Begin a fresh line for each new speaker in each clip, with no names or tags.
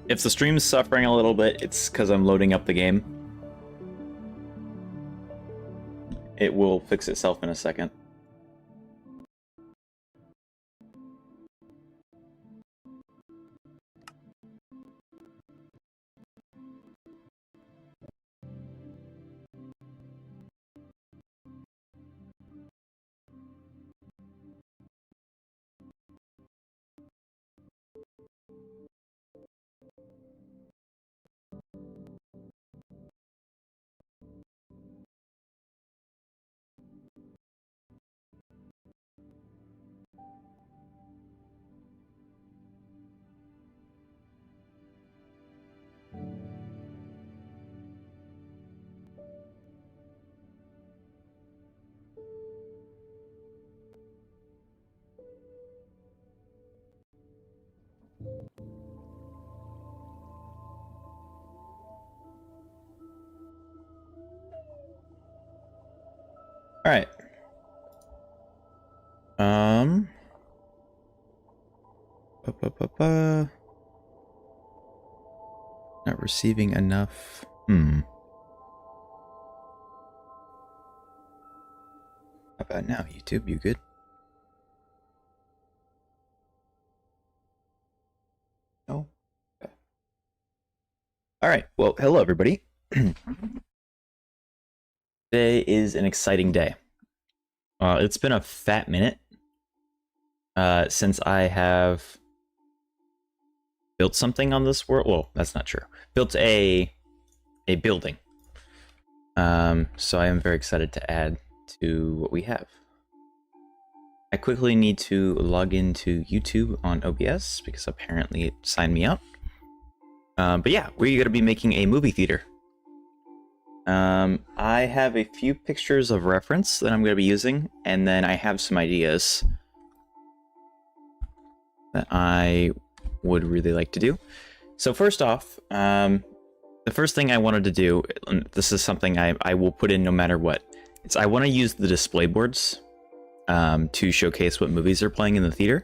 If the stream's suffering a little bit, it's because I'm loading up the game. It will fix itself in a second. All right. Not receiving enough. How about now, YouTube? You good? No? Okay. All right. Well, hello, everybody. Today is an exciting day. It's been a fat minute since I have built something on this world. Well, that's not true. Built a building. So I am very excited to add to what we have. I quickly need to log into YouTube on OBS because apparently it signed me out. But yeah, we're going to be making a movie theater. I have a few pictures of reference that I'm going to be using, and then I have some ideas that I would really like to do. So first off, the first thing I wanted to do, and this is something I will put in no matter what, it's I want to use the display boards to showcase what movies are playing in the theater.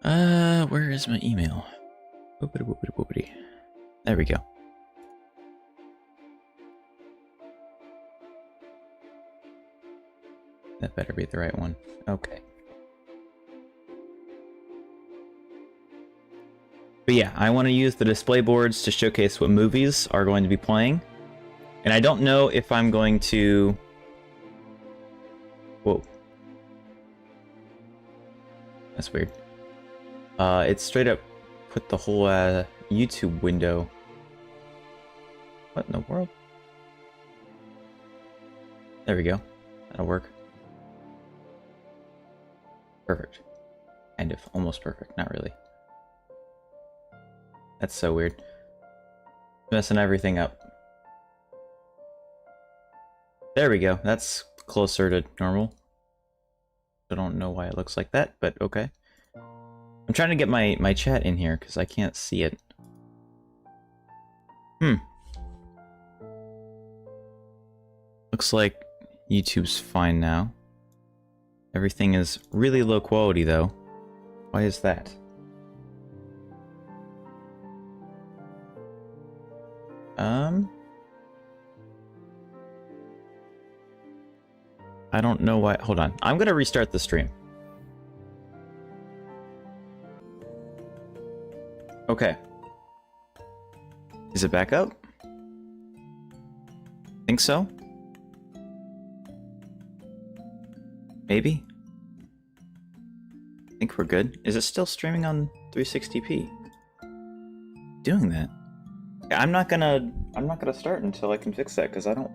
Where is my email? There we go. That better be the right one. Okay. But yeah, I want to use the display boards to showcase what movies are going to be playing. And I don't know if I'm going to... Whoa. That's weird. It straight up put the whole YouTube window. What in the world? There we go. That'll work. Perfect. Kind of. Almost perfect. Not really. That's so weird. Messing everything up. There we go. That's closer to normal. I don't know why it looks like that, but okay. I'm trying to get my chat in here because I can't see it. Looks like YouTube's fine now. Everything is really low quality though. Why is that? I don't know why. Hold on. I'm gonna restart the stream. Okay. Is it back up? Think so? Maybe? I think we're good. Is it still streaming on 360p? Doing that? I'm not gonna start until I can fix that because I don't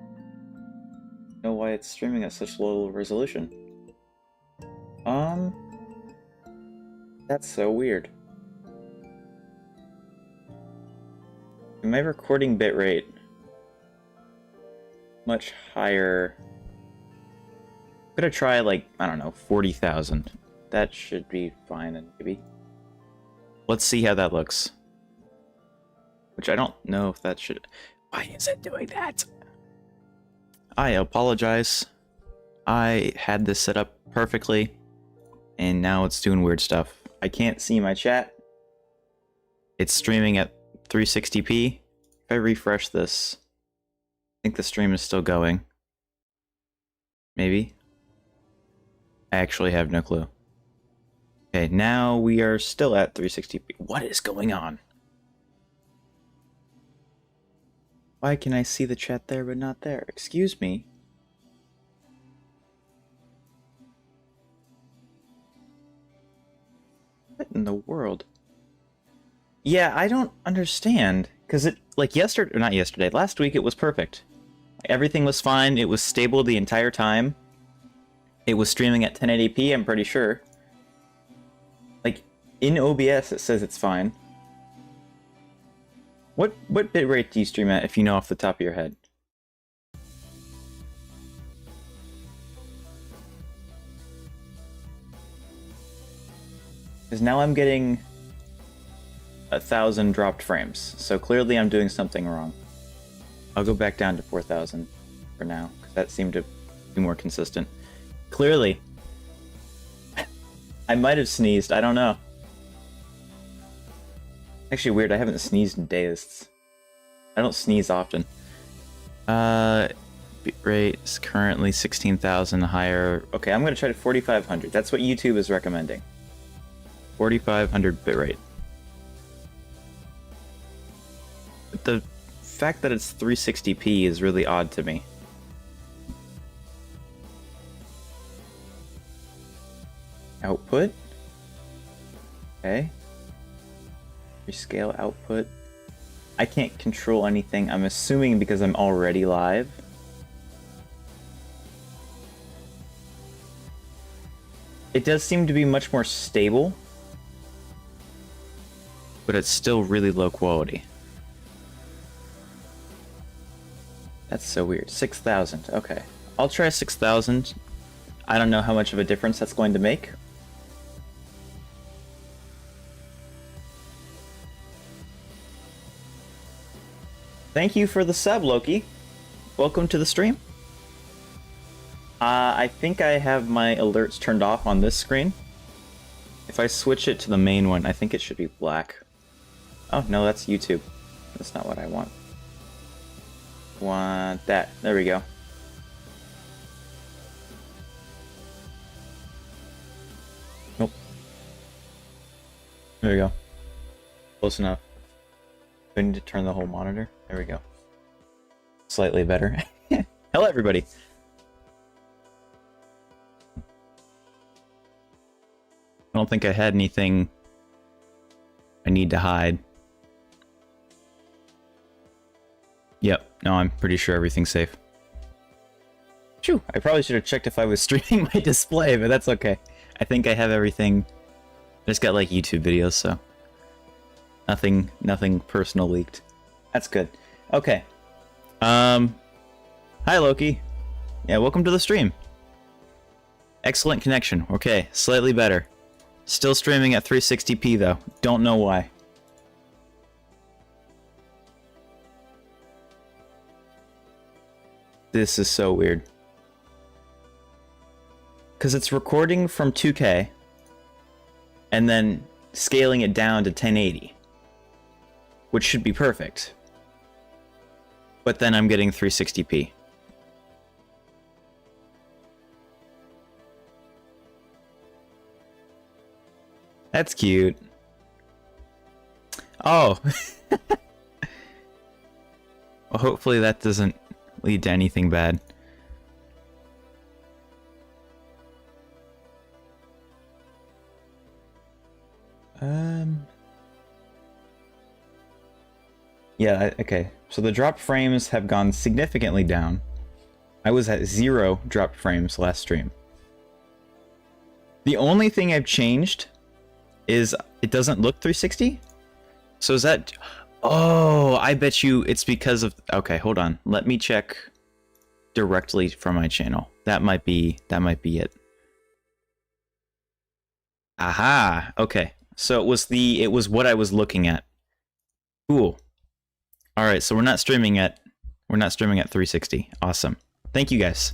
know why it's streaming at such low resolution. That's so weird. My recording bitrate much higher. I'm gonna try like, I don't know, 40,000. That should be fine and maybe. Let's see how that looks. Which I don't know if that should... Why is it doing that? I apologize. I had this set up perfectly, and now it's doing weird stuff. I can't see my chat. It's streaming at 360p. If I refresh this, I think the stream is still going. Maybe? I actually have no clue. Okay, now we are still at 360p. What is going on? Why can I see the chat there but not there? Excuse me. What in the world? Yeah, I don't understand. Because it, like yesterday, or not yesterday, last week it was perfect. Everything was fine, it was stable the entire time. It was streaming at 1080p, I'm pretty sure. Like, in OBS it says it's fine. What bitrate do you stream at, if you know off the top of your head? Because now I'm getting 1,000 dropped frames, so clearly I'm doing something wrong. I'll go back down to 4,000 for now, because that seemed to be more consistent. Clearly. I might have sneezed, I don't know. Actually weird, I haven't sneezed in days. I don't sneeze often. Bitrate is currently 16,000 higher. Okay, I'm gonna try to 4,500. That's what YouTube is recommending. 4,500 bitrate. But the fact that it's 360p is really odd to me. Output? Okay. Rescale output. I can't control anything, I'm assuming because I'm already live. It does seem to be much more stable, but it's still really low quality. That's so weird. 6,000, okay. I'll try 6,000. I don't know how much of a difference that's going to make. Thank you for the sub, Loki. Welcome to the stream. I think I have my alerts turned off on this screen. If I switch it to the main one, I think it should be black. Oh, no, that's YouTube. That's not what I want. Want that. There we go. Nope. There we go. Close enough. Do I need to turn the whole monitor? There we go. Slightly better. Hello, everybody. I don't think I had anything I need to hide. Yep, no, I'm pretty sure everything's safe. Phew, I probably should have checked if I was streaming my display, but that's okay. I think I have everything. I just got like YouTube videos, so nothing personal leaked. That's good. Okay. Hi Loki. Yeah, welcome to the stream. Excellent connection. Okay, slightly better. Still streaming at 360p though. Don't know why. This is so weird. Because it's recording from 2K and then scaling it down to 1080, which should be perfect. But then I'm getting 360p. That's cute. Oh. Well, hopefully that doesn't lead to anything bad. Yeah, okay. So the drop frames have gone significantly down. I was at 0 dropped frames last stream. The only thing I've changed is it doesn't look 360. So is that... Oh, I bet you it's because of... Okay, hold on. Let me check directly from my channel. That might be it. Aha. Okay. So it was what I was looking at. Cool. All right, so we're not streaming at 360. Awesome. Thank you guys.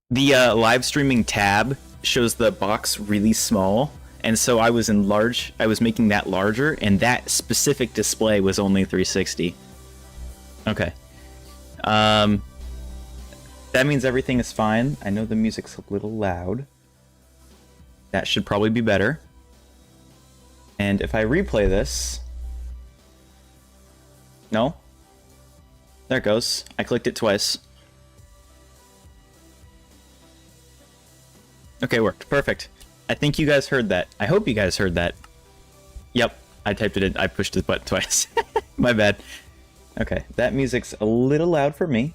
The live streaming tab shows the box really small, and so I was making that larger, and that specific display was only 360. Okay. That means everything is fine. I know the music's a little loud. That should probably be better. And if I replay this... No? There it goes. I clicked it twice. Okay, worked. Perfect. I think you guys heard that. I hope you guys heard that. Yep, I typed it in. I pushed the button twice. My bad. Okay, that music's a little loud for me.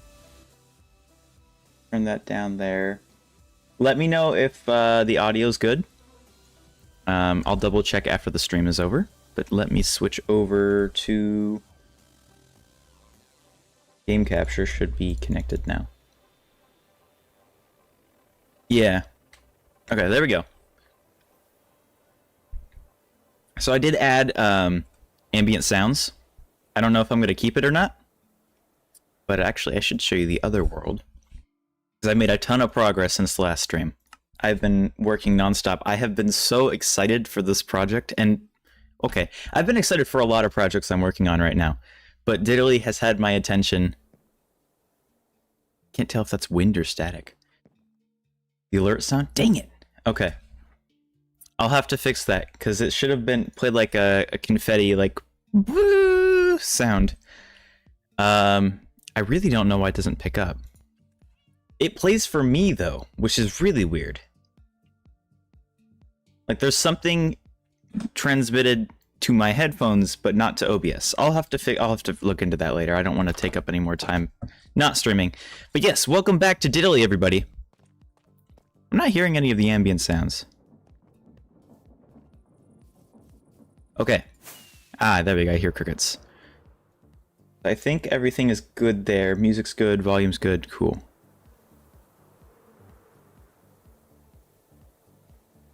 Turn that down there. Let me know if the audio's good. I'll double check after the stream is over. But let me switch over to... Game capture should be connected now. Yeah. Okay, there we go. So I did add ambient sounds. I don't know if I'm going to keep it or not. But actually, I should show you the other world. Because I made a ton of progress since the last stream. I've been working nonstop. I have been so excited for this project. And, okay, I've been excited for a lot of projects I'm working on right now. But Ditaly has had my attention. Can't tell if that's wind or static. The alert sound? Dang it! Okay. I'll have to fix that, because it should have been played like a confetti, like, woo sound. I really don't know why it doesn't pick up. It plays for me, though, which is really weird. Like, there's something transmitted to my headphones, but not to OBS. I'll have to look into that later. I don't want to take up any more time not streaming. But yes, welcome back to Ditaly, everybody. I'm not hearing any of the ambient sounds. Okay. Ah, there we go. I hear crickets. I think everything is good there. Music's good, volume's good. Cool.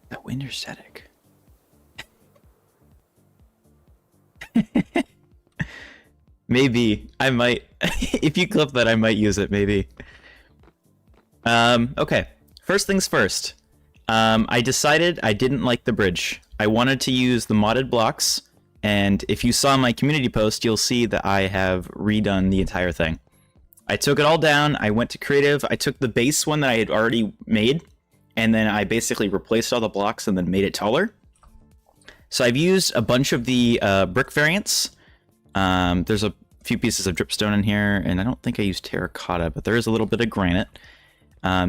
That wind or static? Maybe. I might. If you clip that, I might use it, maybe. Okay. First things first. I decided I didn't like the bridge. I wanted to use the modded blocks, and if you saw my community post, you'll see that I have redone the entire thing. I took it all down, I went to creative, I took the base one that I had already made, and then I basically replaced all the blocks and then made it taller. So I've used a bunch of the brick variants. There's a few pieces of dripstone in here, and I don't think I used terracotta, but there is a little bit of granite.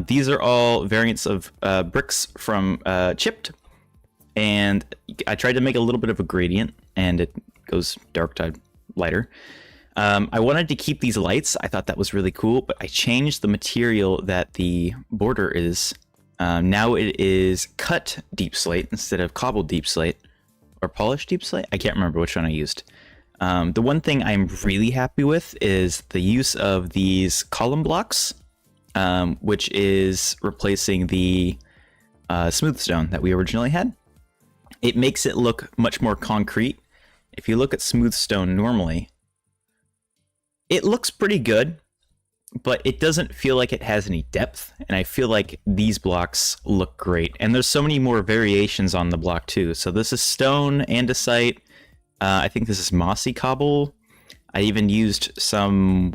These are all variants of bricks from chipped, and I tried to make a little bit of a gradient, and it goes dark to lighter. I wanted to keep these lights. I thought that was really cool, but I changed the material that the border is. Now it is cut deep slate instead of cobbled deep slate, or polished deep slate. I can't remember which one I used. The one thing I'm really happy with is the use of these column blocks, which is replacing the smooth stone that we originally had. It makes it look much more concrete. If you look at smooth stone normally, it looks pretty good, but it doesn't feel like it has any depth, and I feel like these blocks look great. And there's so many more variations on the block too. So this is stone, andesite. I think this is mossy cobble. I even used some...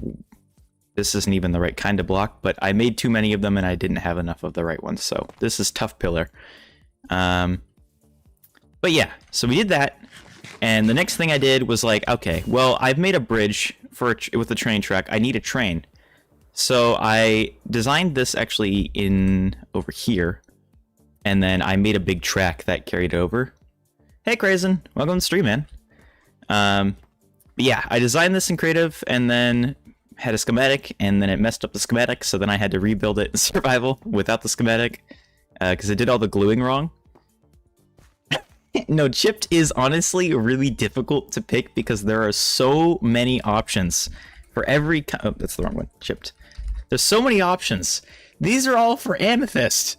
This isn't even the right kind of block, but I made too many of them and I didn't have enough of the right ones. So this is tough pillar. But yeah, so we did that. And the next thing I did was like, okay, well, I've made a bridge with a train track. I need a train. So I designed this actually over here. And then I made a big track that carried over. Hey, Crazen, welcome to the stream, man. But yeah, I designed this in creative and then had a schematic, and then it messed up the schematic, so then I had to rebuild it in survival without the schematic, because it did all the gluing wrong. No, chipped is honestly really difficult to pick because there are so many options for every oh, that's the wrong one. Chipped. There's so many options. These are all for amethyst.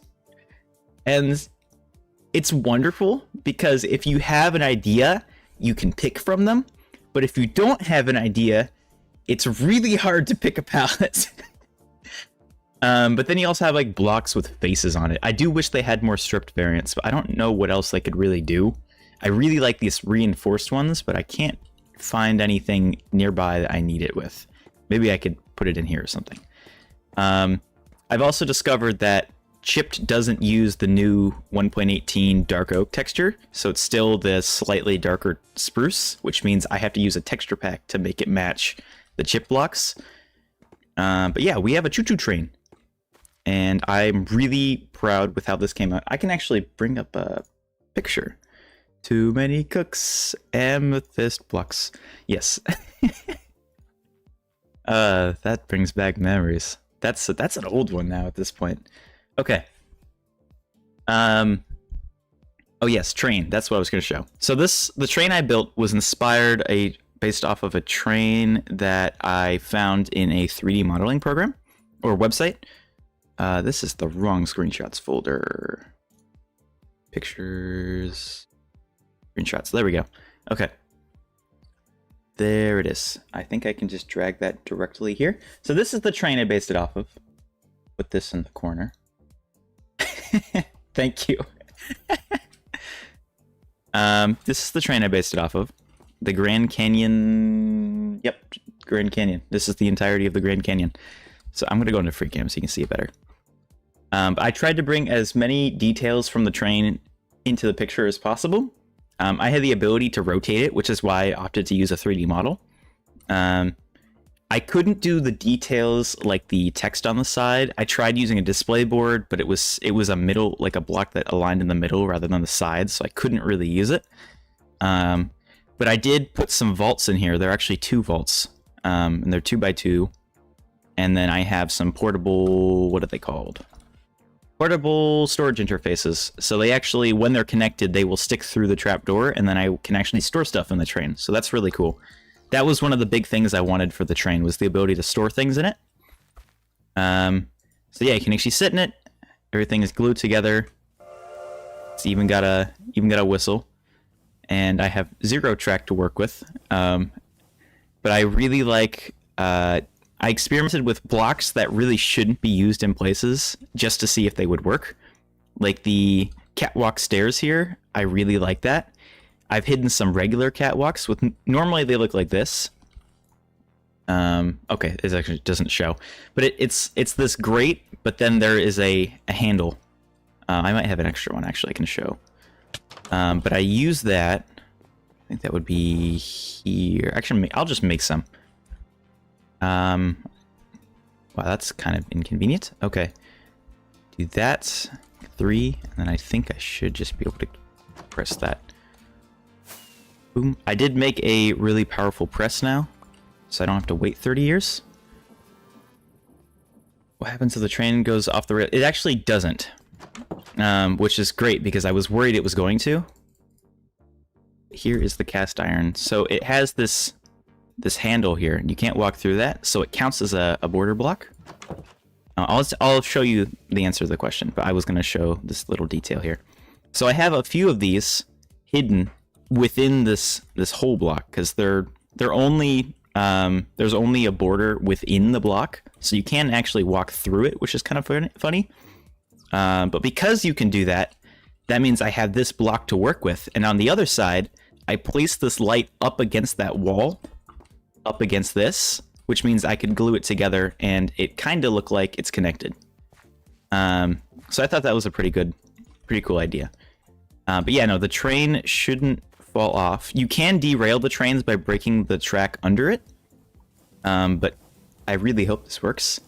And it's wonderful because if you have an idea, you can pick from them. But if you don't have an idea, it's really hard to pick a palette. But then you also have like blocks with faces on it. I do wish they had more stripped variants, but I don't know what else they could really do. I really like these reinforced ones, but I can't find anything nearby that I need it with. Maybe I could put it in here or something. I've also discovered that Chipped doesn't use the new 1.18 dark oak texture, so it's still the slightly darker spruce, which means I have to use a texture pack to make it match the chip blocks. But yeah, we have a choo-choo train, and I'm really proud with how this came out. I can actually bring up a picture. Too many cooks, amethyst blocks. Yes. That brings back memories. That's an old one now at this point. Okay. Oh yes, train. That's what I was going to show. So the train I built was inspired based off of a train that I found in a 3D modeling program or website. This is the wrong screenshots folder. Pictures, screenshots. There we go. Okay. There it is. I think I can just drag that directly here. So this is the train I based it off of. Put this in the corner. Thank you. This is the train I based it off of. The Grand Canyon. Yep, Grand Canyon. This is the entirety of the Grand Canyon. So I'm going to go into free cam so you can see it better. I tried to bring as many details from the train into the picture as possible. I had the ability to rotate it, which is why I opted to use a 3D model. I couldn't do the details like the text on the side. I tried using a display board, but it was a middle, like a block that aligned in the middle rather than the sides, so I couldn't really use it. But I did put some vaults in here. There are actually 2 vaults, and they're 2x2. And then I have some portable, what are they called? Portable storage interfaces. So they actually, when they're connected, they will stick through the trapdoor, and then I can actually store stuff in the train. So that's really cool. That was one of the big things I wanted for the train, was the ability to store things in it. So yeah, you can actually sit in it. Everything is glued together. It's even got a whistle. And I have 0 track to work with. But I really like... I experimented with blocks that really shouldn't be used in places just to see if they would work. Like the catwalk stairs here, I really like that. I've hidden some regular catwalks with normally they look like this. Okay, it actually doesn't show, but it's this grate, but then there is a handle. I might have an extra one actually I can show. But I use that. I think that would be here. Actually, I'll just make some. Wow, that's kind of inconvenient. Okay, do that 3, and then I think I should just be able to press that. Boom. I did make a really powerful press now, so I don't have to wait 30 years. What happens if the train goes off the rail? It actually doesn't, which is great because I was worried it was going to. Here is the cast iron. So it has this handle here, and you can't walk through that, so it counts as a border block. I'll show you the answer to the question, but I was going to show this little detail here. So I have a few of these hidden within this whole block because they're only there's only a border within the block, so you can actually walk through it, which is kind of funny. But because you can do that, that means I have this block to work with, and on the other side, I place this light up against that wall, up against this, which means I could glue it together, and it kind of look like it's connected. So I thought that was a pretty cool idea. But yeah, no, the train shouldn't fall off. You can derail the trains by breaking the track under it, but I really hope this works.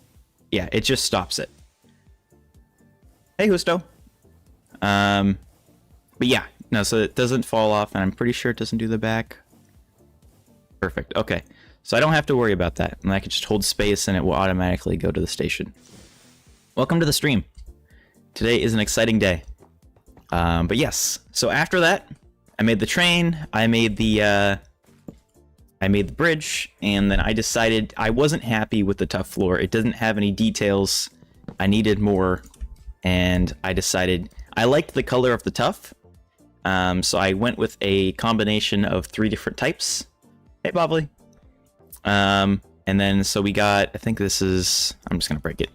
Yeah, it just stops it. Hey, Husto. But yeah, no, so it doesn't fall off, and I'm pretty sure it doesn't do the back. Perfect, okay. So I don't have to worry about that, and I can just hold space and it will automatically go to the station. Welcome to the stream. Today is an exciting day. But yes, so after that, I made the train, I made the bridge, and then I decided I wasn't happy with the tough floor. It doesn't have any details. I needed more, and I decided I liked the color of the tough. So I went with a combination of 3 different types. Hey, Bobley. And then, so we got, I think this is, I'm just going to break it.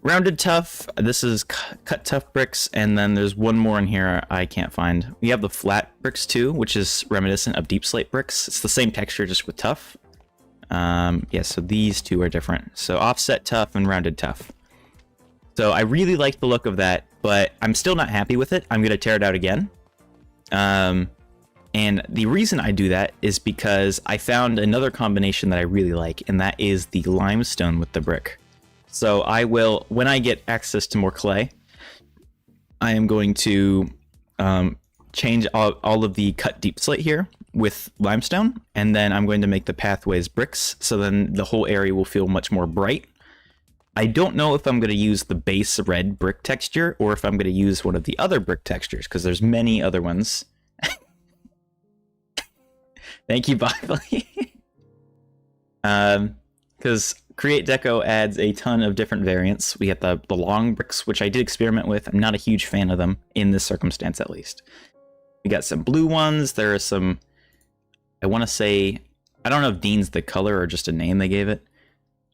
Rounded tough. This is cut tough bricks, and then there's one more in here I can't find. We have the flat bricks too, which is reminiscent of deep slate bricks. It's the same texture, just with tough. Yeah, so these two are different. So offset tough and rounded tough. So I really like the look of that, but I'm still not happy with it. I'm gonna tear it out again. And the reason I do that is because I found another combination that I really like, and that is the limestone with the brick. So I will, when I get access to more clay, I am going to change all of the cut deep slate here with limestone, and then I'm going to make the pathways bricks, so then the whole area will feel much more bright. I don't know if I'm going to use the base red brick texture, or if I'm going to use one of the other brick textures, because there's many other ones. Thank you, Bible. Because Create Deco adds a ton of different variants. We have the long bricks, which I did experiment with. I'm not a huge fan of them, in this circumstance at least. We got some blue ones. There are some, I want to say, I don't know if Dean's the color or just a name they gave it.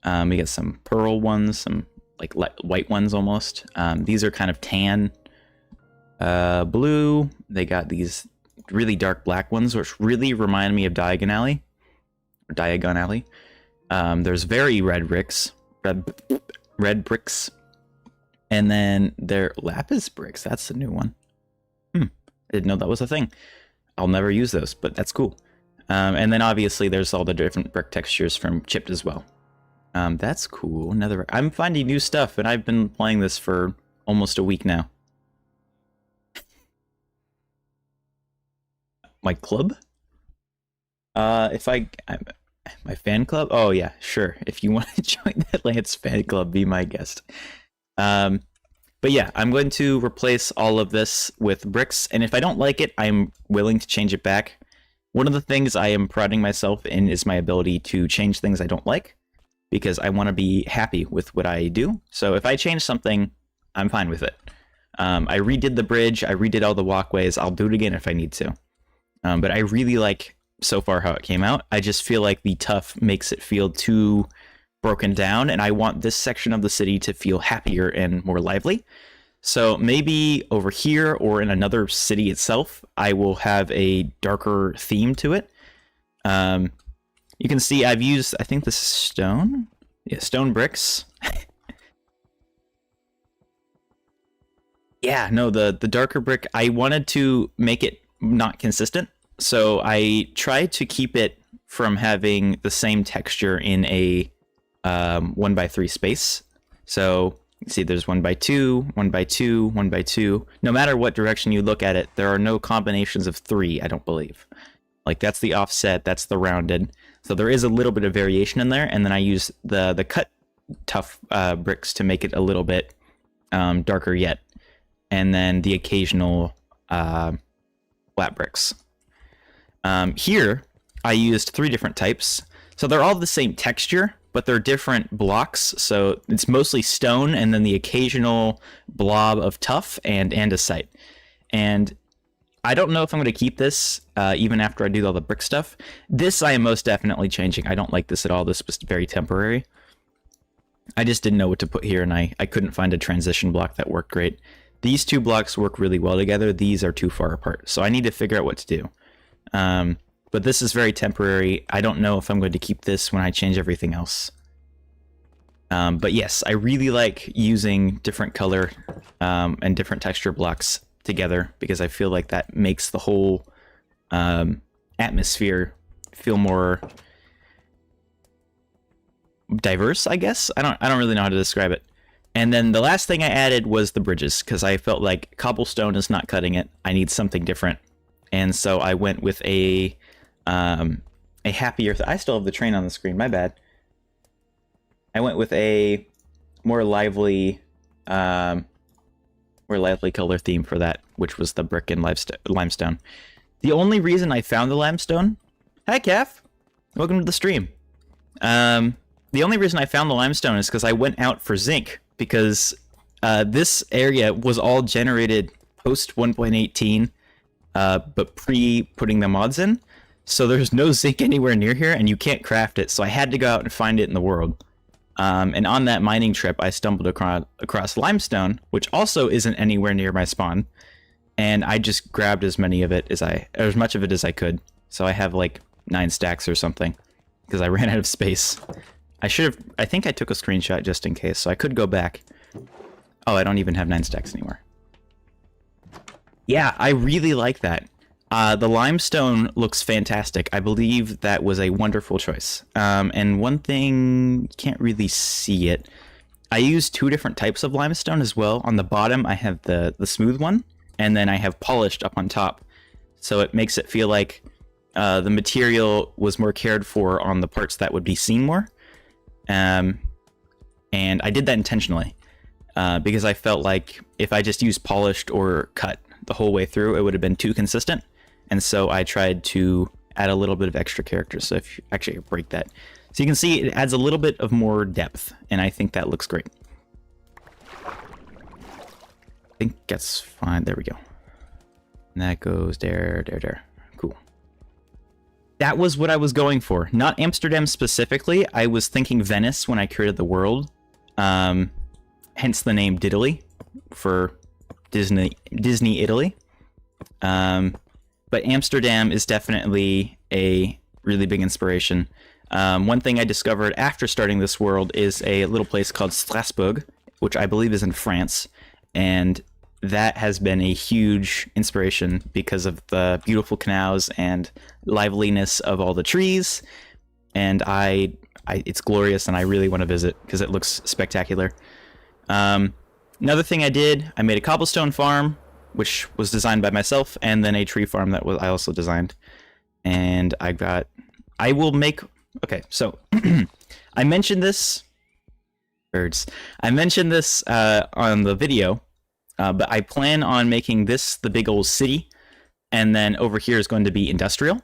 We got some pearl ones, some like white ones almost. These are kind of tan blue. They got these really dark black ones, which really remind me of Diagon Alley. There's very red bricks, red bricks, and then they're lapis bricks. That's the new one. I didn't know that was a thing. I'll never use those, but that's cool. And then obviously there's all the different brick textures from chipped as well. That's cool. I'm finding new stuff, and I've been playing this for almost a week now. My club? My fan club? Oh yeah, sure. If you want to join that Laynce fan club, be my guest. But yeah, I'm going to replace all of this with bricks, and if I don't like it, I'm willing to change it back. One of the things I am priding myself in is my ability to change things I don't like, because I want to be happy with what I do. So if I change something, I'm fine with it. I redid the bridge, I redid all the walkways, I'll do it again if I need to. But I really like, so far, how it came out. I just feel like the tough makes it feel too broken down, and I want this section of the city to feel happier and more lively. So maybe over here or in another city itself, I will have a darker theme to it. You can see I've used, I think this is stone? Yeah, stone bricks. Yeah, no, the darker brick, I wanted to make it not consistent. So I tried to keep it from having the same texture in a 1x3 space. So you see there's 1x2, 1x2, 1x2. No matter what direction you look at it, there are no combinations of 3, I don't believe. Like that's the offset, that's the rounded. So there is a little bit of variation in there, and then I use the cut tough bricks to make it a little bit darker yet. And then the occasional flat bricks. Here, I used 3 different types. So they're all the same texture, but they're different blocks. So it's mostly stone, and then the occasional blob of tough and andesite. And I don't know if I'm going to keep this, even after I do all the brick stuff. This I am most definitely changing. I don't like this at all. This was very temporary. I just didn't know what to put here, and I couldn't find a transition block that worked great. These 2 blocks work really well together. These are too far apart. So I need to figure out what to do. But this is very temporary. I don't know if I'm going to keep this when I change everything else. But yes, I really like using different color and different texture blocks together, because I feel like that makes the whole atmosphere feel more diverse, I guess. I don't really know how to describe it. And then the last thing I added was the bridges, because I felt like cobblestone is not cutting it. I need something different. And so I went with a happier... I still have the train on the screen, my bad. I went with a more lively color theme for that, which was the brick and limestone. The only reason I found the limestone... Hi, Calf! Welcome to the stream. The only reason I found the limestone is because I went out for zinc, because this area was all generated post 1.18, but pre-putting the mods in. So there's no zinc anywhere near here, and you can't craft it, so I had to go out and find it in the world. And on that mining trip, I stumbled across limestone, which also isn't anywhere near my spawn. And I just grabbed as much of it as I could. So I have like 9 stacks or something because I ran out of space. I think I took a screenshot just in case, so I could go back. Oh, I don't even have 9 stacks anymore. Yeah, I really like that. The limestone looks fantastic. I believe that was a wonderful choice. And one thing, you can't really see it. I use 2 different types of limestone as well. On the bottom, I have the smooth one, and then I have polished up on top. So it makes it feel like the material was more cared for on the parts that would be seen more. And I did that intentionally because I felt like if I just used polished or cut the whole way through, it would have been too consistent. And so I tried to add a little bit of extra character. So if you actually break that, so you can see it adds a little bit of more depth, and I think that looks great. I think that's fine. There we go. And that goes there. Cool. That was what I was going for. Not Amsterdam specifically. I was thinking Venice when I created the world. Hence the name Ditaly for Disney Italy. But Amsterdam is definitely a really big inspiration. One thing I discovered after starting this world is a little place called Strasbourg, which I believe is in France. And that has been a huge inspiration because of the beautiful canals and liveliness of all the trees. And it's glorious, and I really want to visit because it looks spectacular. Another thing I did, I made a cobblestone farm, which was designed by myself, and then a tree farm that I also designed. And I will make, okay, so I mentioned this, birds. I mentioned this on the video, but I plan on making this the big old city, and then over here is going to be industrial.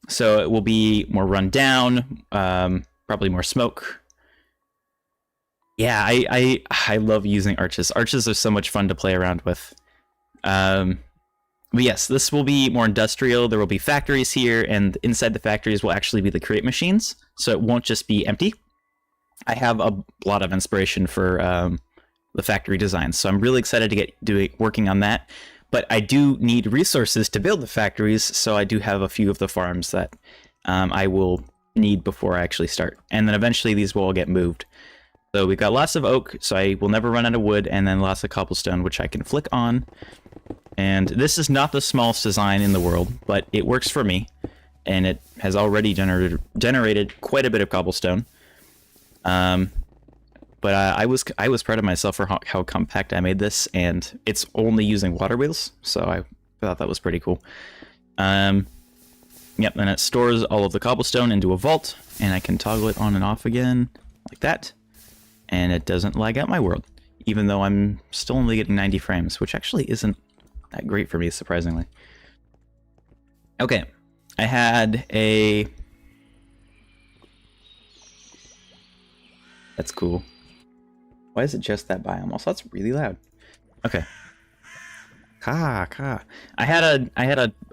So it will be more run down, probably more smoke. Yeah, I love using arches. Arches are so much fun to play around with. But yes, this will be more industrial. There will be factories here, and inside the factories will actually be the crate machines, so it won't just be empty. I have a lot of inspiration for the factory designs, so I'm really excited to get working on that. But I do need resources to build the factories, so I do have a few of the farms that I will need before I actually start. And then eventually these will all get moved. So we've got lots of oak, so I will never run out of wood, and then lots of cobblestone, which I can flick on. And this is not the smallest design in the world, but it works for me, and it has already generated quite a bit of cobblestone. But I was proud of myself for how compact I made this, and it's only using water wheels, so I thought that was pretty cool. Yep, and it stores all of the cobblestone into a vault, and I can toggle it on and off again, like that. And it doesn't lag out my world, even though I'm still only getting 90 frames, which actually isn't that great for me, surprisingly. Okay, I had a... That's cool. Why is it just that biome? Also, that's really loud. Okay. I had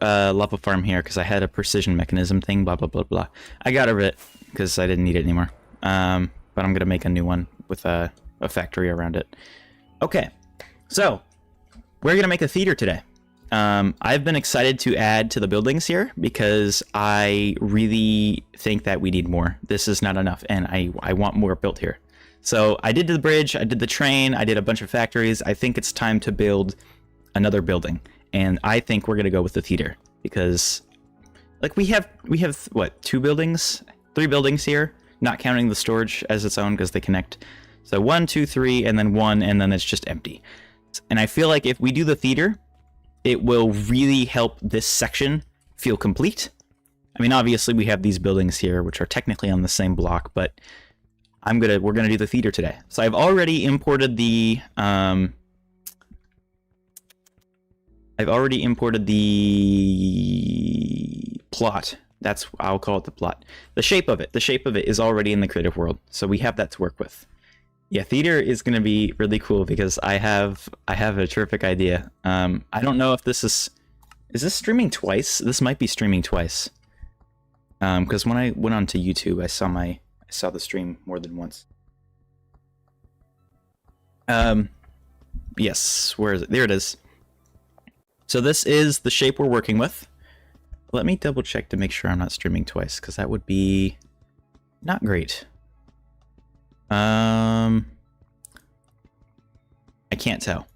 a lava farm here because I had a precision mechanism thing, blah, blah, blah, blah. I got rid of it because I didn't need it anymore. But I'm going to make a new one with a factory around it. Okay, so we're going to make a theater today. I've been excited to add to the buildings here because I really think that we need more. This is not enough, and I want more built here. So I did the bridge, I did the train, I did a bunch of factories. I think it's time to build another building, and I think we're going to go with the theater because, like, we have what, 3 buildings here, not counting the storage as its own because they connect. So 1, 2, 3, and then 1, and then it's just empty. And I feel like if we do the theater, it will really help this section feel complete. I mean, obviously we have these buildings here, which are technically on the same block, but we're gonna do the theater today. So I've already imported the plot. I'll call it the plot. The shape of it is already in the creative world, so we have that to work with. Yeah, theater is going to be really cool because I have a terrific idea. I don't know if this is this streaming twice? This might be streaming twice. Because when I went onto YouTube, I saw the stream more than once. Yes, where is it? There it is. So this is the shape we're working with. Let me double check to make sure I'm not streaming twice, because that would be not great. I can't tell.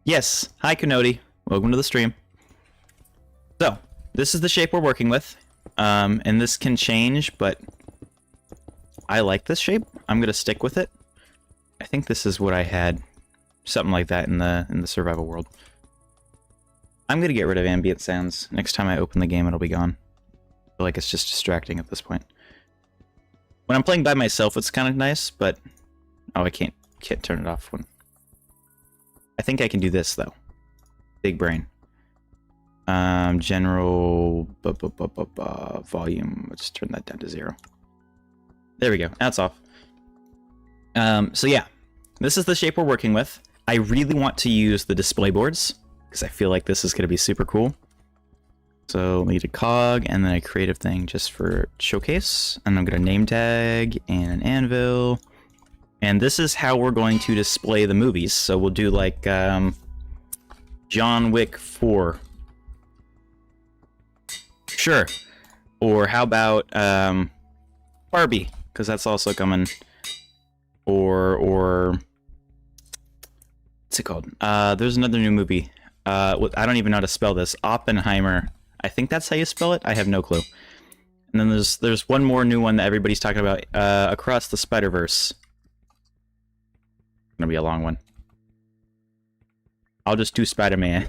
Yes, hi Kunoti. Welcome to the stream. So, this is the shape we're working with. And this can change, but I like this shape. I'm gonna stick with it. I think this is what I had. Something like that in the survival world. I'm gonna get rid of ambient sounds. Next time I open the game, it'll be gone. I feel like it's just distracting at this point. When I'm playing by myself, it's kind of nice, but... Oh, I can't turn it off. I think I can do this, though. Big brain. General... volume. Let's turn that down to 0. There we go. Now it's off. So yeah. This is the shape we're working with. I really want to use the display boards, because I feel like this is going to be super cool. So we need a cog and then a creative thing just for showcase. And I'm going to name tag and an anvil. And this is how we're going to display the movies. So we'll do like John Wick 4. Sure. Or how about Barbie, because that's also coming. Or what's it called? There's another new movie. I don't even know how to spell this. Oppenheimer. I think that's how you spell it. I have no clue. And then there's one more new one that everybody's talking about. Across the Spider-Verse. Gonna be a long one. I'll just do Spider-Man.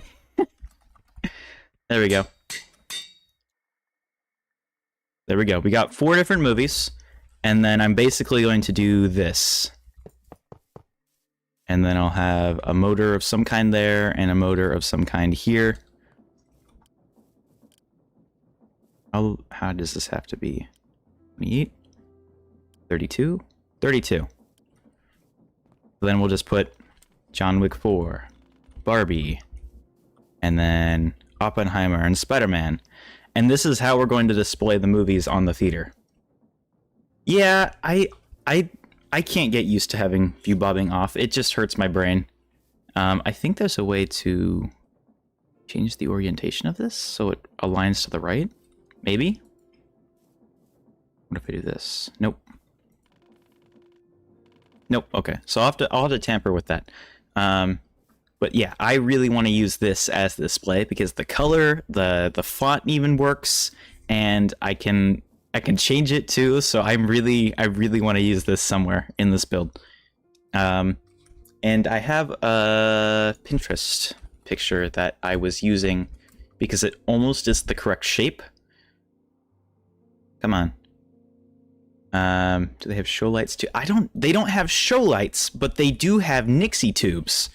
There we go. There we go. We got 4 different movies. And then I'm basically going to do this. And then I'll have a motor of some kind there and a motor of some kind here. How does this have to be? 28? 32? 32. Then we'll just put John Wick 4, Barbie, and then Oppenheimer and Spider-Man. And this is how we're going to display the movies on the theater. Yeah, I can't get used to having view bobbing off. It just hurts my brain. I think there's a way to change the orientation of this so it aligns to the right. Maybe? What if I do this? Nope. Nope. Okay. So I'll have to tamper with that. But yeah, I really want to use this as the display because the color, the font even works, and I can change it too. So I really want to use this somewhere in this build. And I have a Pinterest picture that I was using because it almost is the correct shape. Come on. Do they have show lights too? They don't have show lights, but they do have Nixie tubes,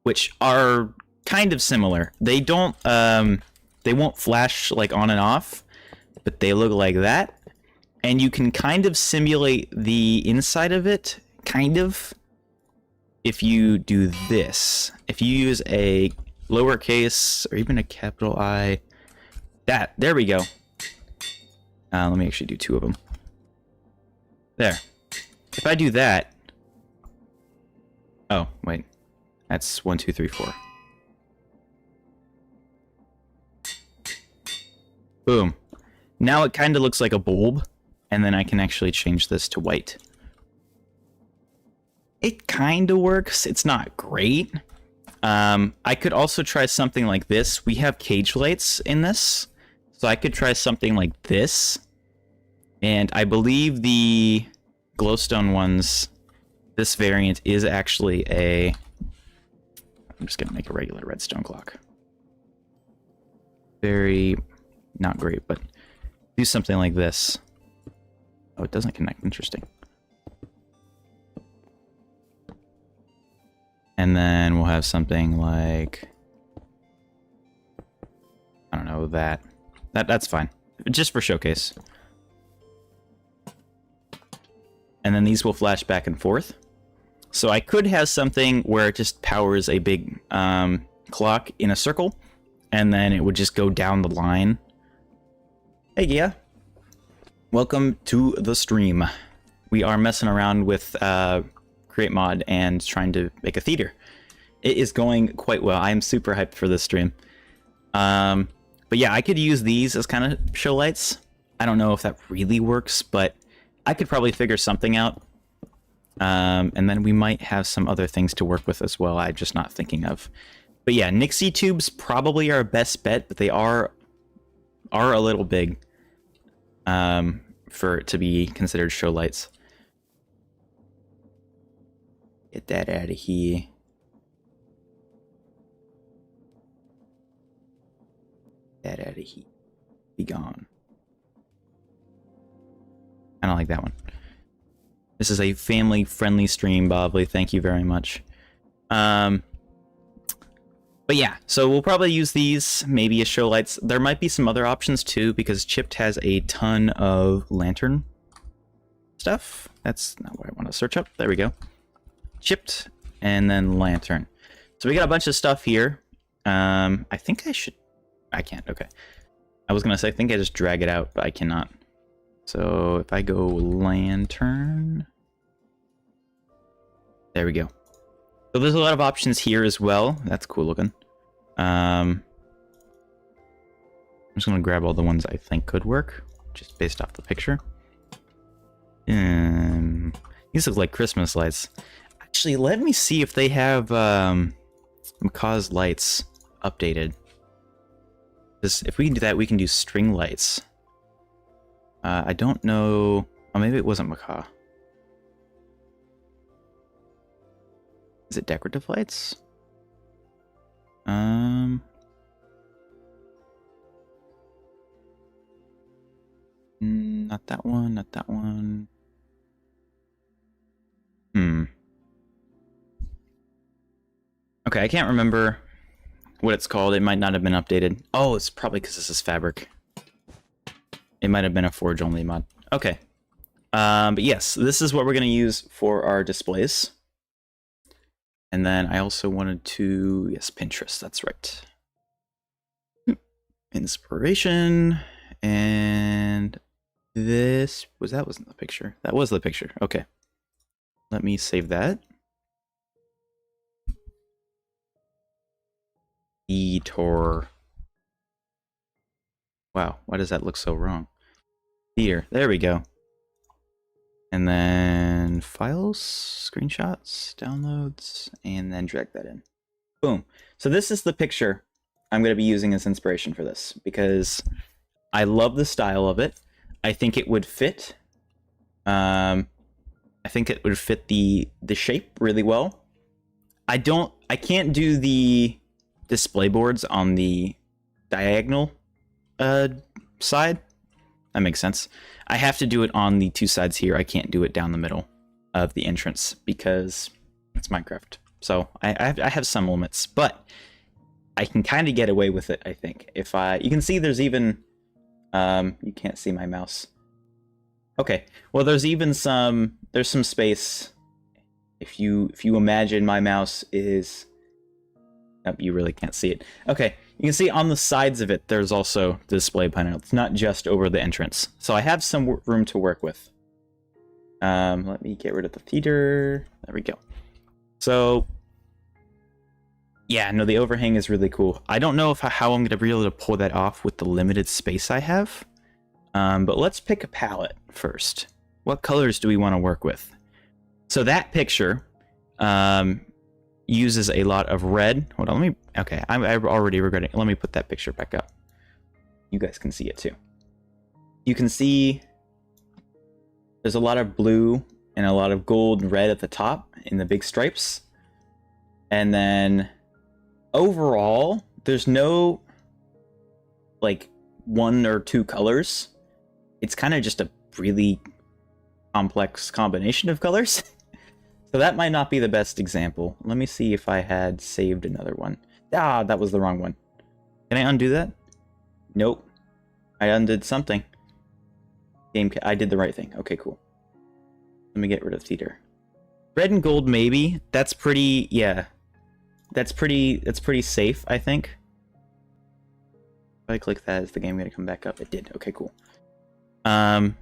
which are kind of similar. They don't, they won't flash like on and off, but they look like that. And you can kind of simulate the inside of it, kind of, if you do this. If you use a lowercase or even a capital I, there we go. Let me actually do 2 of them. There. If I do that... Oh, wait. That's 1, 2, 3, 4. Boom. Now it kind of looks like a bulb, and then I can actually change this to white. It kind of works. It's not great. I could also try something like this. We have cage lights in this, so I could try something like this. And I believe the glowstone ones, this variant is actually a... I'm just going to make a regular redstone clock. Very not great, but do something like this. Oh, it doesn't connect. Interesting. And then we'll have something like... I don't know, that's fine. Just for showcase. And then these will flash back and forth. So I could have something where it just powers a big clock in a circle, and then it would just go down the line. Hey, yeah. Welcome to the stream. We are messing around with create mod and trying to make a theater. It is going quite well. I am super hyped for this stream. But yeah, I could use these as kind of show lights. I don't know if that really works, but I could probably figure something out. And then we might have some other things to work with as well I'm just not thinking of. But yeah, Nixie tubes probably are our best bet, but they are a little big for it to be considered show lights. Get that out of here. That out of here. Be gone. I don't like that one. This is a family-friendly stream, Bobley. Thank you very much. But yeah, so we'll probably use these, maybe as show lights. There might be some other options too, because Chipped has a ton of lantern stuff. That's not what I want to search up. There we go. Chipped, and then lantern. So we got a bunch of stuff here. I think I should... I can't, okay. I was gonna say, I think I just drag it out, but I cannot. So if I go lantern... There we go. So there's a lot of options here as well. That's cool looking. I'm just gonna grab all the ones I think could work, just based off the picture. These look like Christmas lights. Actually, let me see if they have Macaw's lights updated. If we can do that, we can do string lights. I don't know. Oh, maybe it wasn't Macaw. Is it decorative lights? Not that one, not that one. Okay, I can't remember what it's called. It might not have been updated. Oh, it's probably because this is fabric. It might have been a Forge only mod. Okay. But yes, this is what we're going to use for our displays. And then I also wanted to, yes, Pinterest, that's right. Inspiration, and this, wasn't the picture. That was the picture, okay. Let me save that. Editor. Wow, why does that look so wrong? Here, there we go. And then files, screenshots, downloads, and then drag that in. Boom. So this is the picture I'm going to be using as inspiration for this, because I love the style of it. I think it would fit. I think it would fit the shape really well. I can't do the display boards on the diagonal side. That makes sense. I have to do it on the two sides here. I can't do it down the middle of the entrance because it's Minecraft. So I have some limits, but I can kind of get away with it, I think. You can see there's even, you can't see my mouse. Okay, well there's even some space. If you imagine my mouse is, nope, you really can't see it. Okay. You can see on the sides of it, there's also the display panel. It's not just over the entrance. So I have some room to work with. Let me get rid of the theater. There we go. So, yeah, no, the overhang is really cool. I don't know how I'm going to be able to pull that off with the limited space I have. But let's pick a palette first. What colors do we want to work with? So that picture uses a lot of red. Hold on, okay, I'm already regretting it. Let me put that picture back up. You guys can see it too. You can see there's a lot of blue and a lot of gold and red at the top in the big stripes. And then overall, there's no like one or two colors. It's kind of just a really complex combination of colors. So that might not be the best example. Let me see if I had saved another one. Ah, that was the wrong one. Can I undo that? Nope. I undid something. I did the right thing. Okay, cool. Let me get rid of theater. Red and gold, maybe. That's pretty, yeah. That's pretty safe, I think. If I click that, is the game gonna come back up? It did. Okay, cool. I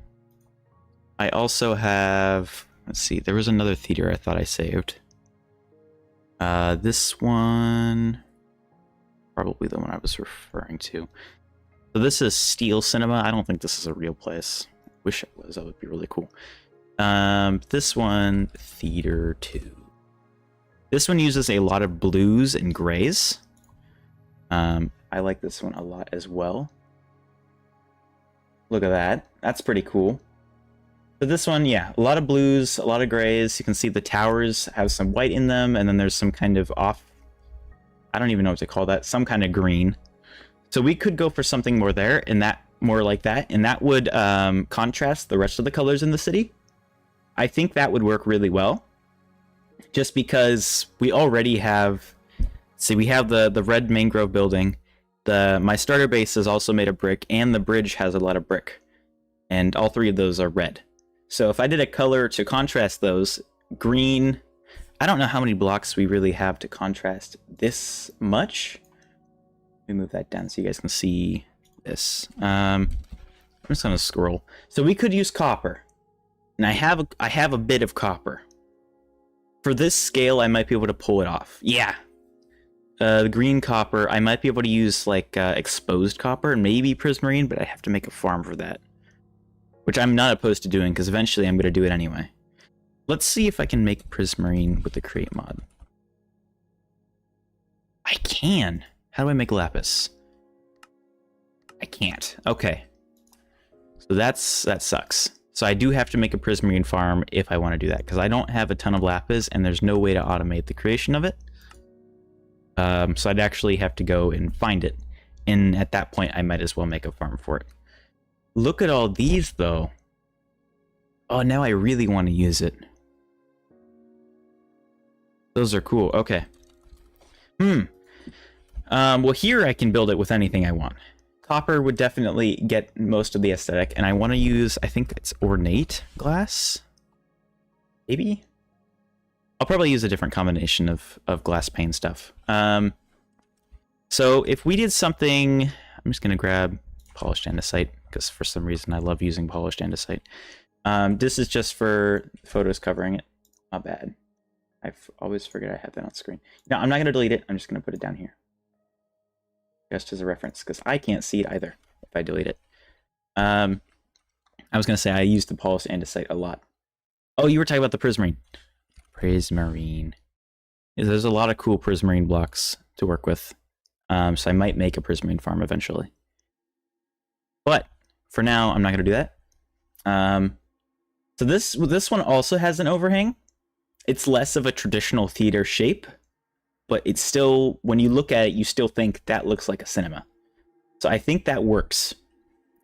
also have Let's see. There was another theater I thought I saved. This one... Probably the one I was referring to. So this is Steel Cinema. I don't think this is a real place. Wish it was. That would be really cool. This one, Theater 2. This one uses a lot of blues and grays. I like this one a lot as well. Look at that. That's pretty cool. So this one, yeah, a lot of blues, a lot of grays. You can see the towers have some white in them, and then there's some kind of off... I don't even know what to call that. Some kind of green. So we could go for something more there, and that more like that, and that would contrast the rest of the colors in the city. I think that would work really well, just because we already have... See, we have the red mangrove building. My starter base is also made of brick, and the bridge has a lot of brick. And all three of those are red. So if I did a color to contrast those, green... I don't know how many blocks we really have to contrast this much. Let me move that down so you guys can see this. I'm just going to scroll. So we could use copper. And I have a bit of copper. For this scale, I might be able to pull it off. Yeah. The green copper, I might be able to use like exposed copper and maybe prismarine, but I have to make a farm for that. Which I'm not opposed to doing, because eventually I'm going to do it anyway. Let's see if I can make prismarine with the create mod. I can. How do I make lapis? I can't. Okay. So that sucks. So I do have to make a prismarine farm if I want to do that, because I don't have a ton of lapis and there's no way to automate the creation of it. So I'd actually have to go and find it. And at that point, I might as well make a farm for it. Look at all these, though. Oh, now I really want to use it. Those are cool. Okay. Well, here I can build it with anything I want. Copper would definitely get most of the aesthetic, and I want to use, I think it's ornate glass? Maybe? I'll probably use a different combination of glass pane stuff. So if we did something... I'm just going to grab polished andesite, because for some reason I love using polished andesite. This is just for photos covering it. Not bad. I always forget I have that on screen. No, I'm not going to delete it. I'm just going to put it down here. Just as a reference, because I can't see it either if I delete it. I was going to say I use the polished andesite a lot. Oh, you were talking about the prismarine. Prismarine. Yeah, there's a lot of cool prismarine blocks to work with. So I might make a prismarine farm eventually. But for now, I'm not going to do that. So this one also has an overhang. It's less of a traditional theater shape, but it's still, when you look at it, you still think that looks like a cinema. So I think that works.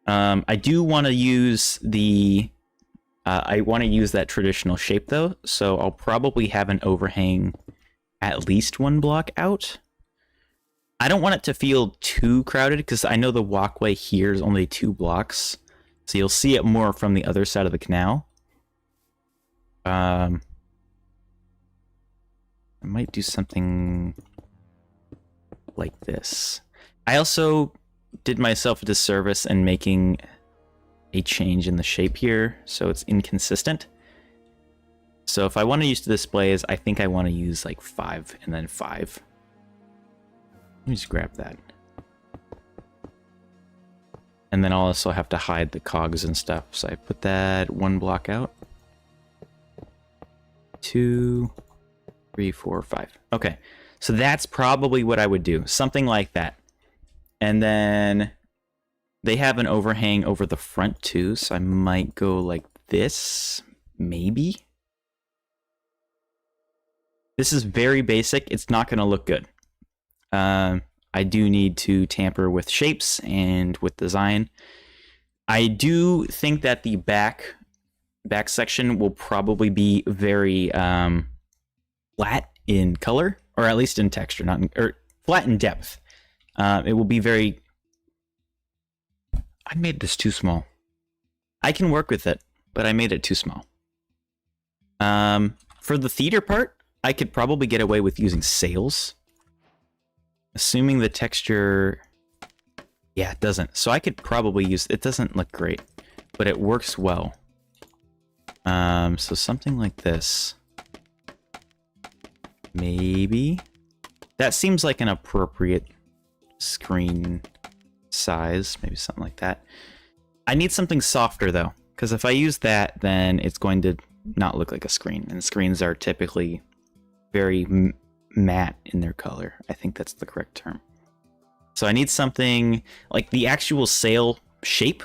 I do want to use that traditional shape though, so I'll probably have an overhang at least one block out. I don't want it to feel too crowded, because I know the walkway here is only 2 blocks, so you'll see it more from the other side of the canal. I might do something like this. I also did myself a disservice in making a change in the shape here, so it's inconsistent. So if I want to use the displays, I think I want to use like 5 and then 5. Let me just grab that. And then I'll also have to hide the cogs and stuff, so I put that 1 block out. 2, 3, 4, 5. Okay, so that's probably what I would do. Something like that. And then they have an overhang over the front too, so I might go like this, maybe. This is very basic. It's not going to look good. I do need to tamper with shapes and with design. I do think that the back section will probably be very flat in color, or at least in texture, or flat in depth. It will be very... I made this too small. I can work with it, but I made it too small. For the theater part, I could probably get away with using sails. Assuming the texture... Yeah, it doesn't. So I could probably use... It doesn't look great, but it works well. So something like this. Maybe. That seems like an appropriate screen size. Maybe something like that. I need something softer though, because if I use that, then it's going to not look like a screen. And screens are typically very matte in their color. I think that's the correct term. So I need something like the actual sail shape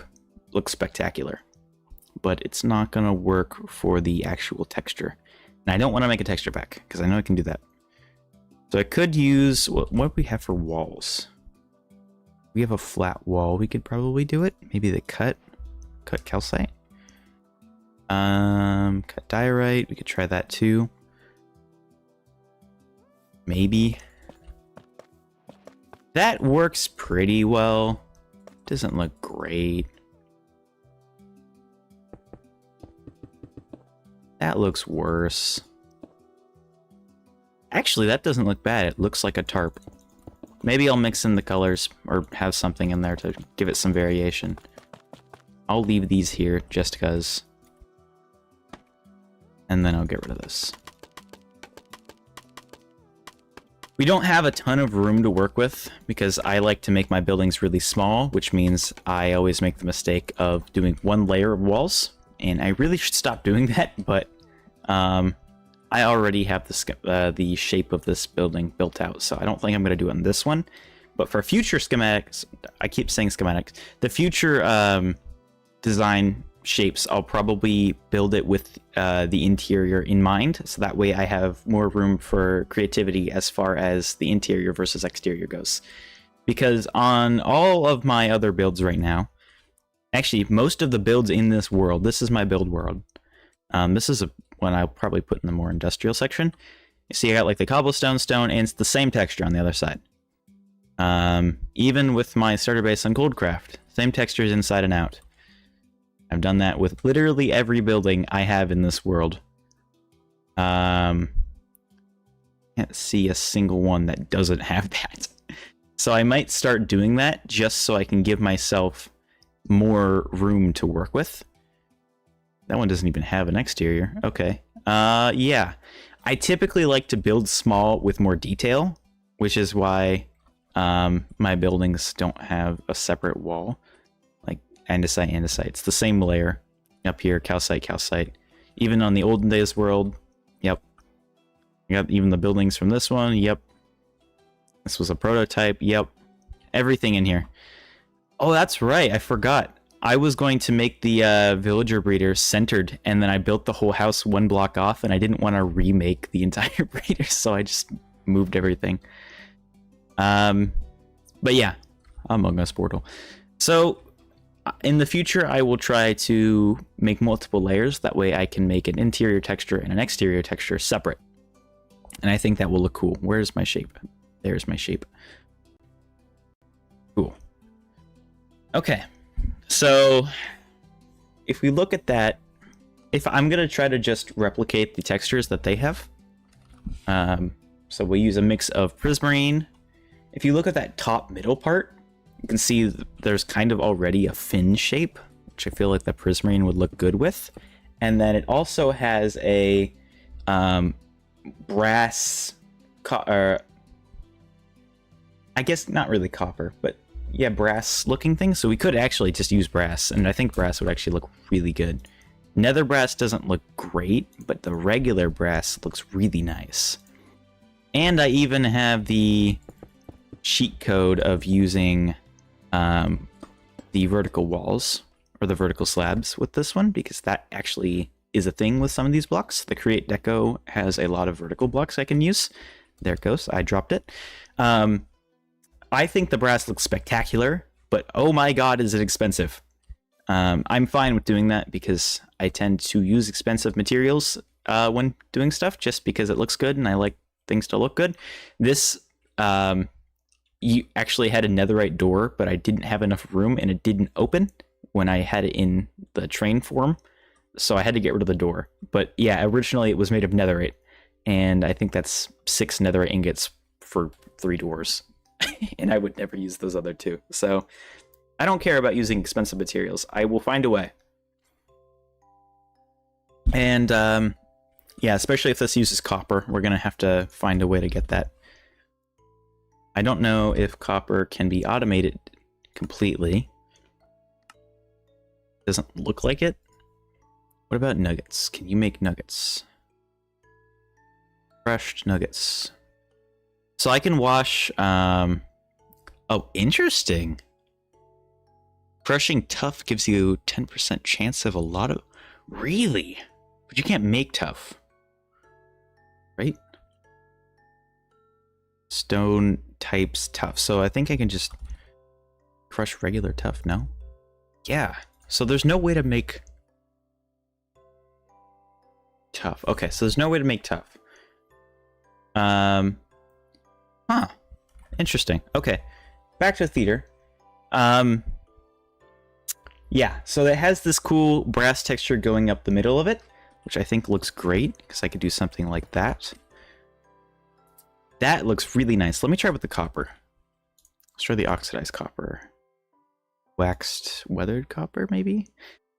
looks spectacular, but it's not going to work for the actual texture. And I don't want to make a texture pack because I know I can do that. So I could use, what do we have for walls? We have a flat wall. We could probably do it. Maybe the cut calcite. Cut diorite. We could try that too. Maybe. That works pretty well. Doesn't look great. That looks worse. Actually, that doesn't look bad. It looks like a tarp. Maybe I'll mix in the colors or have something in there to give it some variation. I'll leave these here just because. And then I'll get rid of this. We don't have a ton of room to work with because I like to make my buildings really small, which means I always make the mistake of doing one layer of walls. And I really should stop doing that, but I already have the shape of this building built out, so I don't think I'm going to do it on this one. But for future schematics, I keep saying schematics, the future design shapes, I'll probably build it with the interior in mind, so that way I have more room for creativity as far as the interior versus exterior goes. Because on all of my other builds right now, actually most of the builds in this world, this is my build world. This is one I'll probably put in the more industrial section. You see I got like the cobblestone stone, and it's the same texture on the other side. Even with my starter base on Goldcraft, same textures inside and out. I've done that with literally every building I have in this world. Can't see a single one that doesn't have that. So I might start doing that just so I can give myself more room to work with. That one doesn't even have an exterior. Okay. Yeah. I typically like to build small with more detail, which is why my buildings don't have a separate wall. Like andesite, andesite. It's the same layer up here, calcite, calcite. Even on the olden days world, yep. You got even the buildings from this one, yep. This was a prototype, yep. Everything in here. Oh, that's right, I forgot. I was going to make the villager breeder centered, and then I built the whole house one block off, and I didn't want to remake the entire breeder, so I just moved everything. But yeah, Among Us portal. So in the future, I will try to make multiple layers. That way I can make an interior texture and an exterior texture separate. And I think that will look cool. Where's my shape? There's my shape. Cool. Okay. So if we look at that, if I'm going to try to just replicate the textures that they have. So we use a mix of prismarine. If you look at that top middle part, you can see there's kind of already a fin shape, which I feel like the prismarine would look good with. And then it also has a brass, I guess not really copper, but yeah, brass looking thing. So we could actually just use brass, and I think brass would actually look really good. Nether brass doesn't look great, but the regular brass looks really nice. And I even have the cheat code of using the vertical walls or the vertical slabs with this one, because that actually is a thing with some of these blocks. The Create Deco has a lot of vertical blocks I can use. There it goes. I dropped it. I think the brass looks spectacular, but oh my god, is it expensive. I'm fine with doing that because I tend to use expensive materials when doing stuff just because it looks good and I like things to look good. This you actually had a netherite door, but I didn't have enough room and it didn't open when I had it in the train form, so I had to get rid of the door. But yeah, originally it was made of netherite, and I think that's 6 netherite ingots for 3 doors. And I would never use those other 2. So I don't care about using expensive materials. I will find a way. And yeah, especially if this uses copper, we're gonna have to find a way to get that. I don't know if copper can be automated completely. Doesn't look like it. What about nuggets? Can you make nuggets? Crushed nuggets. So I can wash, oh, interesting. Crushing tough gives you 10% chance of a lot of, really? But you can't make tough, right? Stone types tough. So I think I can just crush regular tough, no? Yeah. So there's no way to make tough. Okay, so there's no way to make tough. Huh. Interesting. Okay. Back to the theater. Yeah, so it has this cool brass texture going up the middle of it, which I think looks great, because I could do something like that. That looks really nice. Let me try with the copper. Let's try the oxidized copper. Waxed, weathered copper, maybe?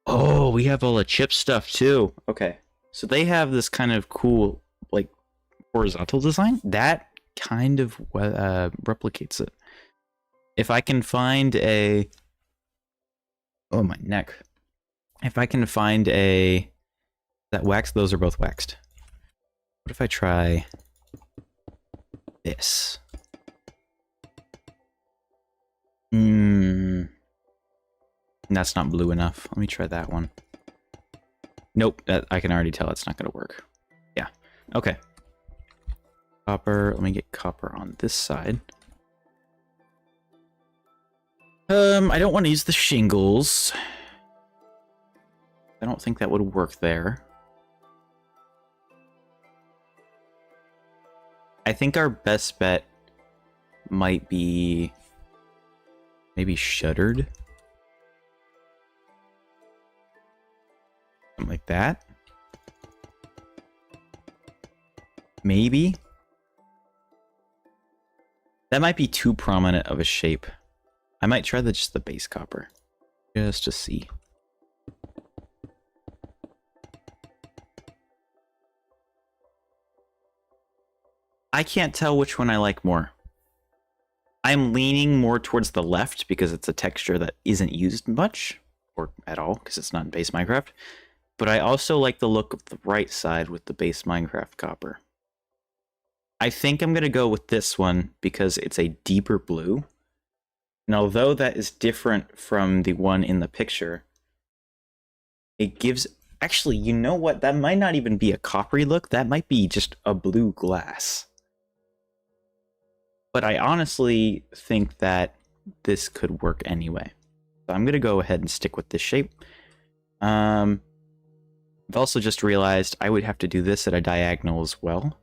Oh, we have all the chip stuff, too. Okay, so they have this kind of cool, like, horizontal design. That kind of replicates it. If I can find a... Oh, my neck. If I can find a... That wax, those are both waxed. What if I try this? That's not blue enough. Let me try that one. Nope, I can already tell it's not going to work. Yeah, okay. Copper, let me get copper on this side. I don't want to use the shingles. I don't think that would work there. I think our best bet might be maybe shuttered. Something like that. Maybe. That might be too prominent of a shape. I might try just the base copper. Just to see. I can't tell which one I like more. I'm leaning more towards the left because it's a texture that isn't used much, or at all, because it's not in base Minecraft. But I also like the look of the right side with the base Minecraft copper. I think I'm going to go with this one because it's a deeper blue. And although that is different from the one in the picture, it gives... Actually, you know what? That might not even be a coppery look. That might be just a blue glass. But I honestly think that this could work anyway. So I'm going to go ahead and stick with this shape. I've also just realized I would have to do this at a diagonal as well.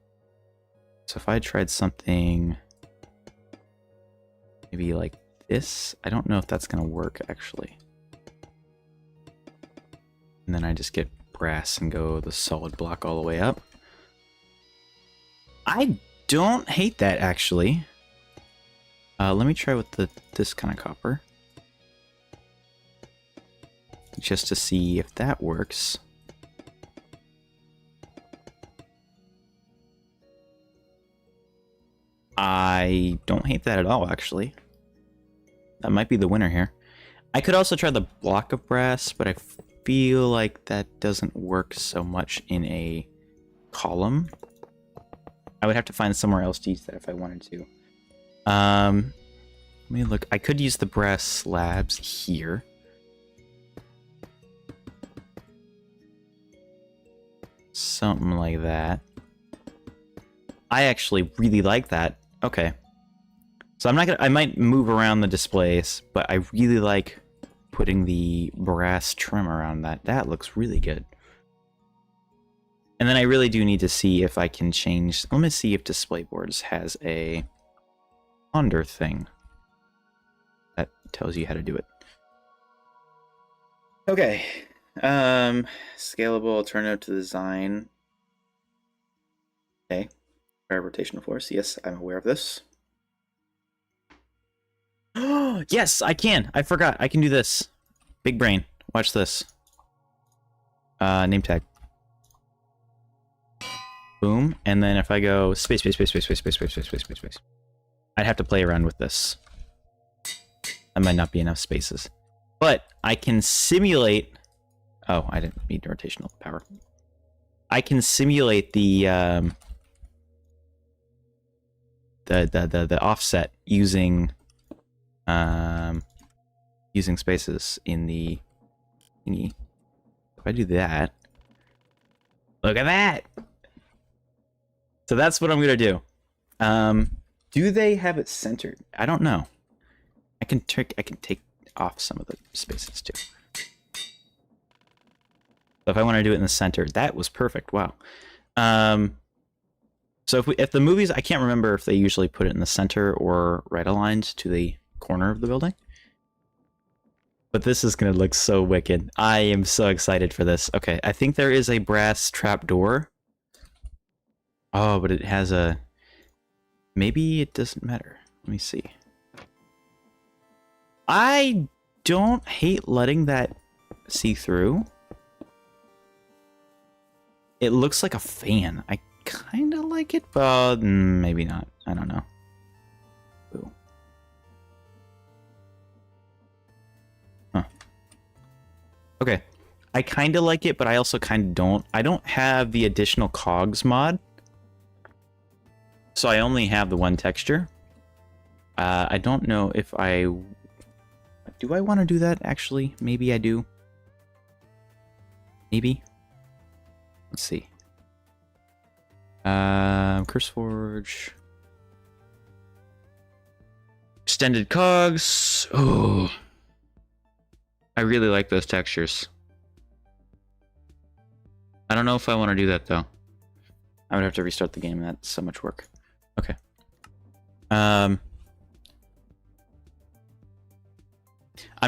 So if I tried something maybe like this, I don't know if that's going to work actually. And then I just get brass and go the solid block all the way up. I don't hate that actually. Let me try with this kind of copper. Just to see if that works. I don't hate that at all, actually. That might be the winner here. I could also try the block of brass, but I feel like that doesn't work so much in a column. I would have to find somewhere else to use that if I wanted to. Let me look. I could use the brass slabs here. Something like that. I actually really like that. Okay. So I'm not gonna... I might move around the displays, but I really like putting the brass trim around that. That looks really good. And then I really do need to see if I can change... Let me see if Display Boards has a ponder thing that tells you how to do it. Okay. Scalable alternative to design. Okay. Gravitational force. Yes, I'm aware of this. Yes, I can. I forgot. I can do this. Big brain. Watch this. Name tag. Boom. And then if I go space, space, space, space, space, space, space, space, space, space, space. I'd have to play around with this. That might not be enough spaces. But I can simulate... Oh, I didn't need rotational power. I can simulate the offset using using spaces in the thingy. If I do that, look at that. So that's what I'm gonna do. Do they have it centered? I don't know. I can take off some of the spaces too. So if I want to do it in the center, that was perfect. Wow. So if the movies, I can't remember if they usually put it in the center or right aligned to the corner of the building. But this is going to look so wicked. I am so excited for this. Okay, I think there is a brass trapdoor. Oh, but it has a... Maybe it doesn't matter. Let me see. I don't hate letting that see through. It looks like a fan. I kind of like it, but maybe not. I don't know. Ooh. Huh. Okay. I kind of like it, but I also kind of don't. I don't have the additional cogs mod. So I only have the one texture. I don't know if I... Do I want to do that, actually? Maybe I do. Maybe. Let's see. CurseForge. Extended cogs. Oh. I really like those textures. I don't know if I want to do that, though. I would have to restart the game, and that's so much work. Okay. I'm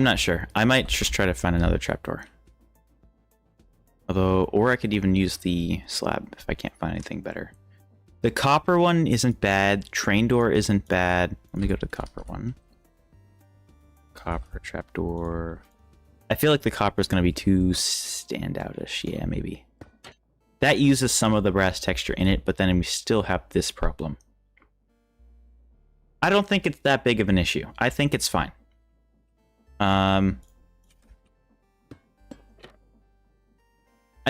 not sure. I might just try to find another trapdoor. Although, or I could even use the slab if I can't find anything better. The copper one isn't bad. Train door isn't bad. Let me go to the copper one. Copper trapdoor. I feel like the copper is going to be too standoutish. Yeah, maybe. That uses some of the brass texture in it, but then we still have this problem. I don't think it's that big of an issue. I think it's fine. I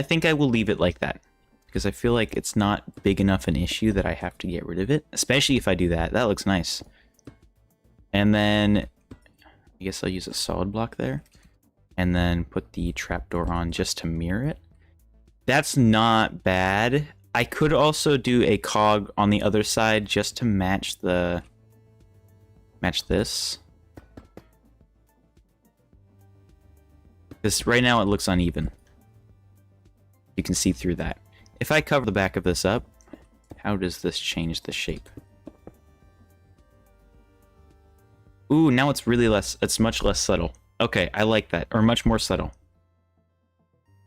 think I will leave it like that, because I feel like it's not big enough an issue that I have to get rid of it, especially if I do that. That looks nice. And then I guess I'll use a solid block there, and then put the trapdoor on just to mirror it. That's not bad. I could also do a cog on the other side just to match this. Because right now it looks uneven. You can see through that. If I cover the back of this up, how does this change the shape? Ooh, now it's really less, it's much less subtle. Okay, I like that, or much more subtle.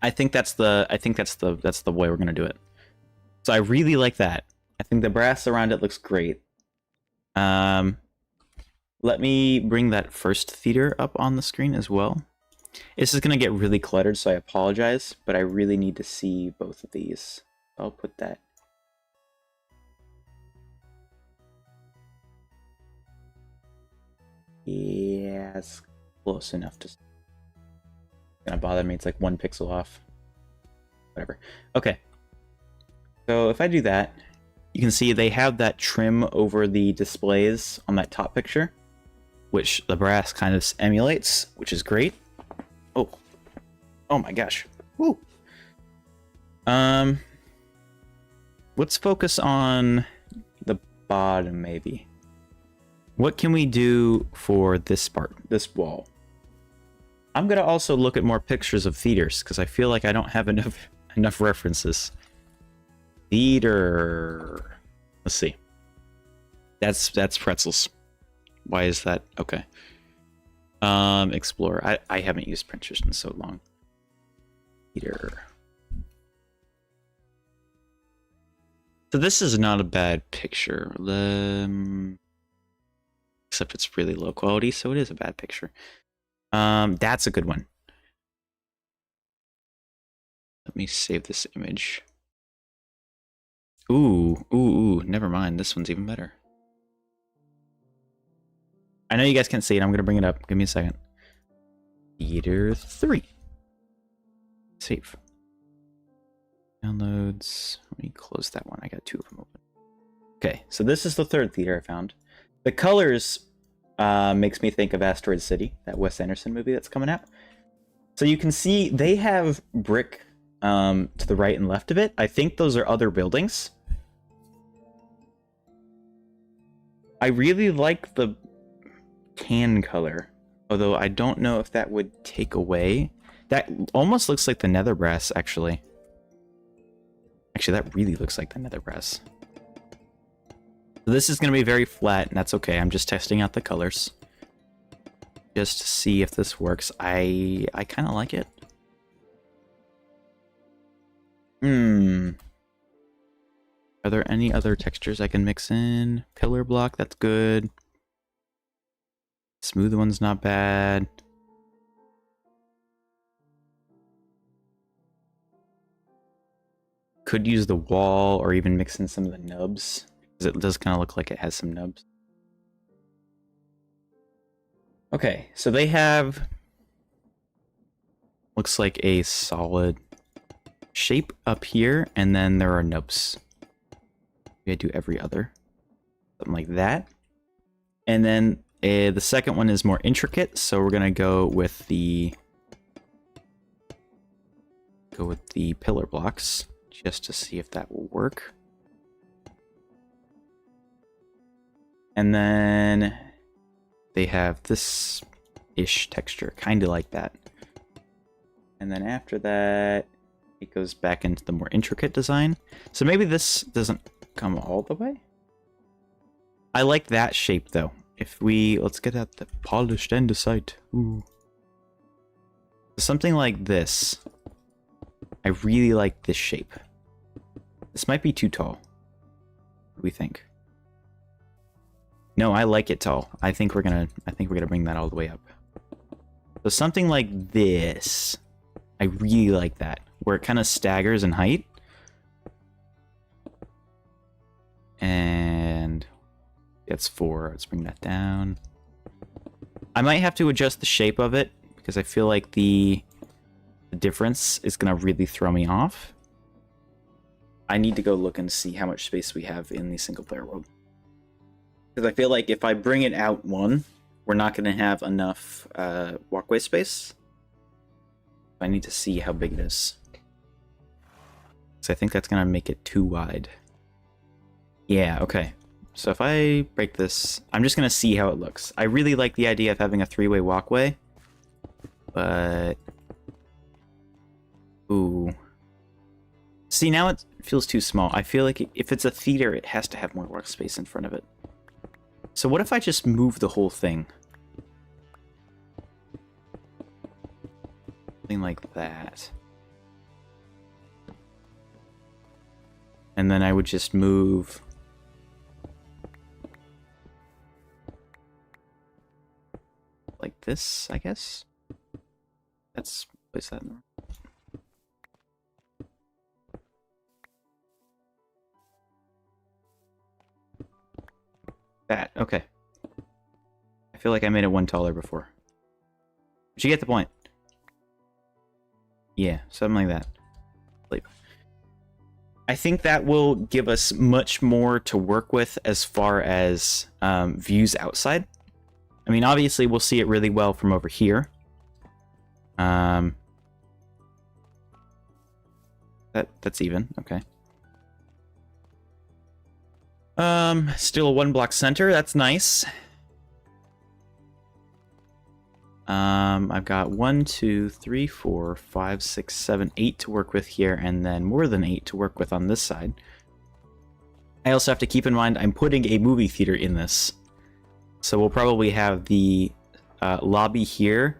I think that's the way we're gonna do it. So I really like that. I think the brass around it looks great. Let me bring that first theater up on the screen as well. This is going to get really cluttered, so I apologize, but I really need to see both of these. I'll put that. Yeah, it's close enough to... It's gonna bother me, it's like 1 pixel off. Whatever. Okay. So if I do that, you can see they have that trim over the displays on that top picture, which the brass kind of emulates, which is great. Oh. Oh my gosh. Woo. Let's focus on the bottom, maybe. What can we do for this part, this wall? I'm gonna also look at more pictures of theaters, because I feel like I don't have enough references. Theater. Let's see. That's pretzels. Why is that? Okay. Explorer. I haven't used printers in so long. Theater. So this is not a bad picture. Except it's really low quality, so it is a bad picture. That's a good one. Let me save this image. Ooh, never mind. This one's even better. I know you guys can't see it. I'm going to bring it up. Give me a second. Theater 3. Save. Downloads. Let me close that one. I got 2 of them open. Okay, so this is the third theater I found. The colors makes me think of Asteroid City, that Wes Anderson movie that's coming out. So you can see they have brick to the right and left of it. I think those are other buildings. I really like the tan color, although I don't know if that would take away. That almost looks like the nether brass, actually. Actually, that really looks like the nether brass. So this is going to be very flat, and that's okay. I'm just testing out the colors. Just to see if this works. I kind of like it. Are there any other textures I can mix in? Pillar block, that's good. Smooth one's not bad. Could use the wall or even mix in some of the nubs, because it does kind of look like it has some nubs. Okay, so they have, looks like a solid shape up here, and then there are nubs. We do every other, something like that. And then the second one is more intricate, so we're gonna go with the pillar blocks just to see if that will work. And then they have this ish texture, kind of like that. And then after that, it goes back into the more intricate design. So maybe this doesn't come all the way. I like that shape though. If we, let's get at the polished andesite. Ooh. Something like this. I really like this shape. This might be too tall. What do we think? No, I like it tall. I think we're gonna bring that all the way up. So something like this. I really like that. Where it kind of staggers in height. And that's 4. Let's bring that down. I might have to adjust the shape of it because I feel like the difference is going to really throw me off. I need to go look and see how much space we have in the single player world. Because I feel like if I bring it out 1, we're not going to have enough walkway space. I need to see how big it is. So I think that's going to make it too wide. Yeah, okay. So if I break this, I'm just going to see how it looks. I really like the idea of having a 3-way walkway. But... ooh. See, now it feels too small. I feel like if it's a theater, it has to have more workspace in front of it. So what if I just move the whole thing? Something like that. And then I would just move... like this, I guess? Let's place that in there. That, okay. I feel like I made it 1 taller before. But you get the point. Yeah, something like that. I think that will give us much more to work with as far as views outside. I mean, obviously, we'll see it really well from over here. That's even, okay. Still a 1-block center, that's nice. I've got 1, 2, 3, 4, 5, 6, 7, 8 to work with here, and then more than 8 to work with on this side. I also have to keep in mind I'm putting a movie theater in this. So we'll probably have the lobby here,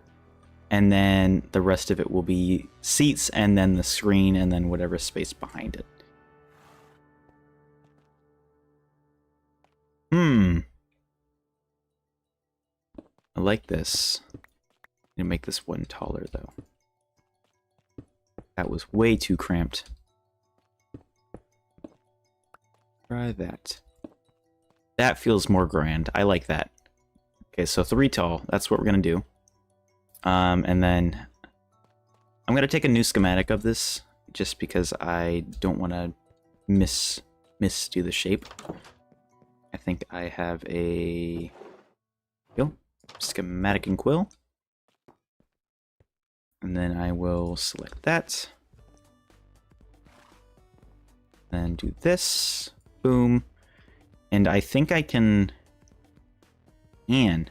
and then the rest of it will be seats, and then the screen, and then whatever space behind it. I like this. I'm gonna make this 1 taller, though. That was way too cramped. Try that. That feels more grand. I like that. Okay, so 3 tall. That's what we're going to do. And then I'm going to take a new schematic of this just because I don't want to misdo the shape. I think I have a schematic and quill. And then I will select that. Then do this. Boom. And I think I can... And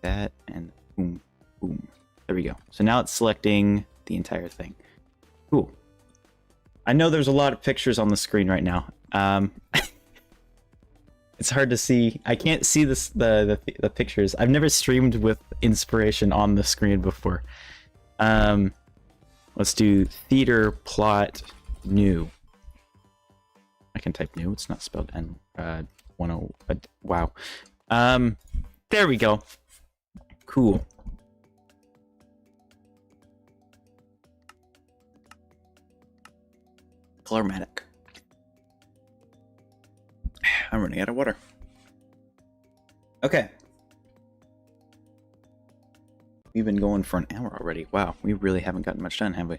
that, and boom, boom. There we go. So now it's selecting the entire thing. Cool. I know there's a lot of pictures on the screen right now. It's hard to see. I can't see the pictures. I've never streamed with inspiration on the screen before. Let's do theater plot new. I can type new. It's not spelled N. 10. But wow. There we go. Cool. Colormatic. I'm running out of water. Okay. We've been going for an hour already. Wow, we really haven't gotten much done, have we?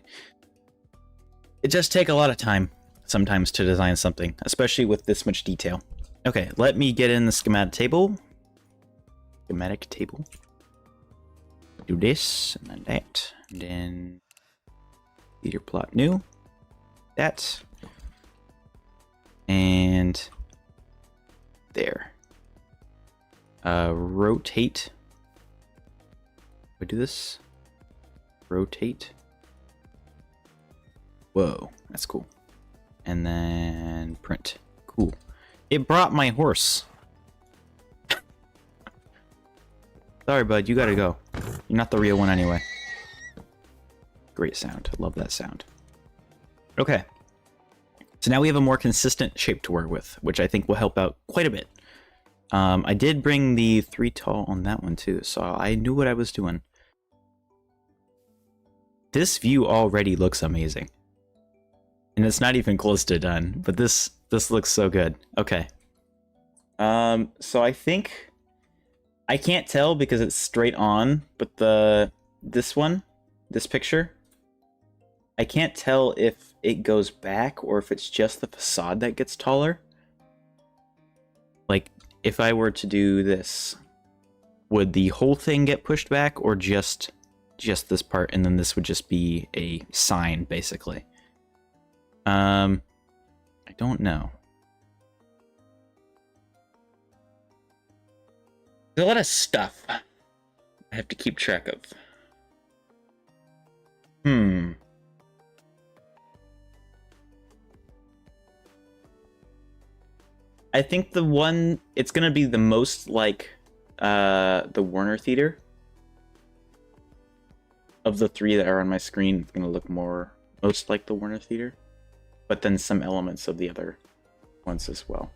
It does take a lot of time sometimes to design something, especially with this much detail. Okay, let me get in the schematic table. Schematic table. Do this, and then that, and then theater plot new. That. And there. Rotate. Do I do this? Rotate. Whoa, that's cool. And then print. Cool. It brought my horse. Sorry, bud, you gotta go. You're not the real one anyway. Great sound. I love that sound. Okay. So now we have a more consistent shape to work with, which I think will help out quite a bit. I did bring the 3 tall on that one too, so I knew what I was doing. This view already looks amazing. And it's not even close to done, but this looks so good. Okay. So I think I can't tell because it's straight on, but this picture, I can't tell if it goes back or if it's just the facade that gets taller. Like, if I were to do this, would the whole thing get pushed back or just this part, and then this would just be a sign, basically? I don't know. There's a lot of stuff I have to keep track of. I think the one, it's gonna be the most like the Warner Theater. Of the 3 that are on my screen, it's gonna look most like the Warner Theater. But then some elements of the other ones as well.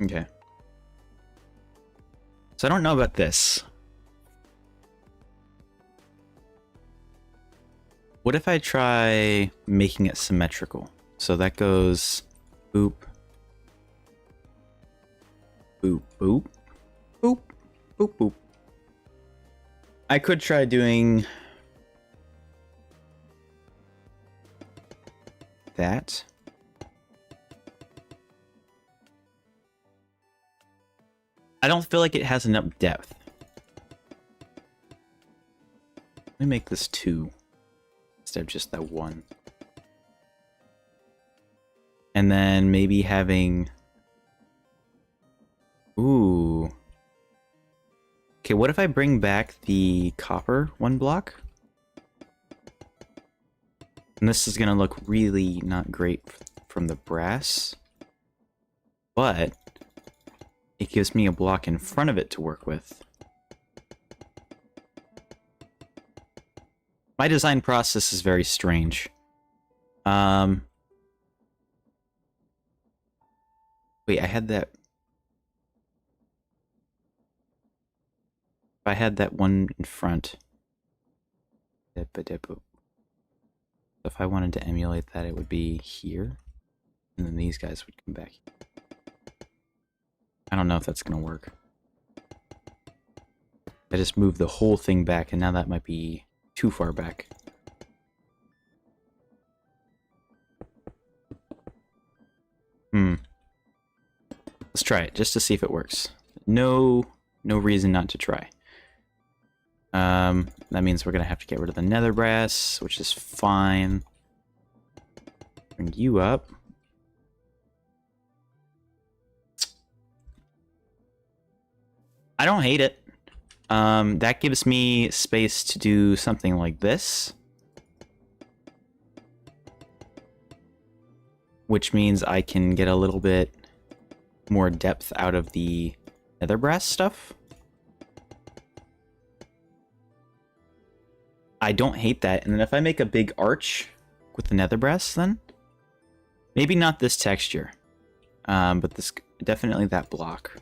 Okay. So I don't know about this. What if I try making it symmetrical? So that goes boop, boop, boop, boop, boop, boop. I could try doing that. I don't feel like it has enough depth. Let me make this 2 instead of just that 1. And then maybe having... Ooh. Okay, what if I bring back the copper 1 block? And this is gonna look really not great from the brass. But it gives me a block in front of it to work with. My design process is very strange. Wait, I had that... If I had that one in front... If I wanted to emulate that, it would be here, and then these guys would come back. I don't know if that's going to work. I just moved the whole thing back, and now that might be too far back. Let's try it, just to see if it works. No reason not to try. That means we're going to have to get rid of the nether brass, which is fine. Bring you up. I don't hate it. That gives me space to do something like this. Which means I can get a little bit more depth out of the nether brass stuff. I don't hate that. And then if I make a big arch with the nether brass, then maybe not this texture, but this definitely that block.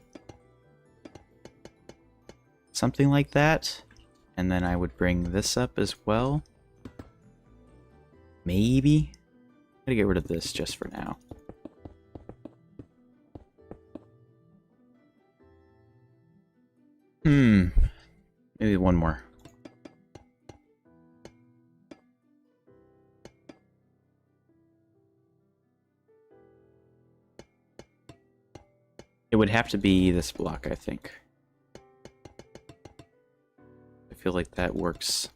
Something like that. And then I would bring this up as well. Maybe. I'm gonna get rid of this just for now. Maybe one more. It would have to be this block, I think. I feel like that works.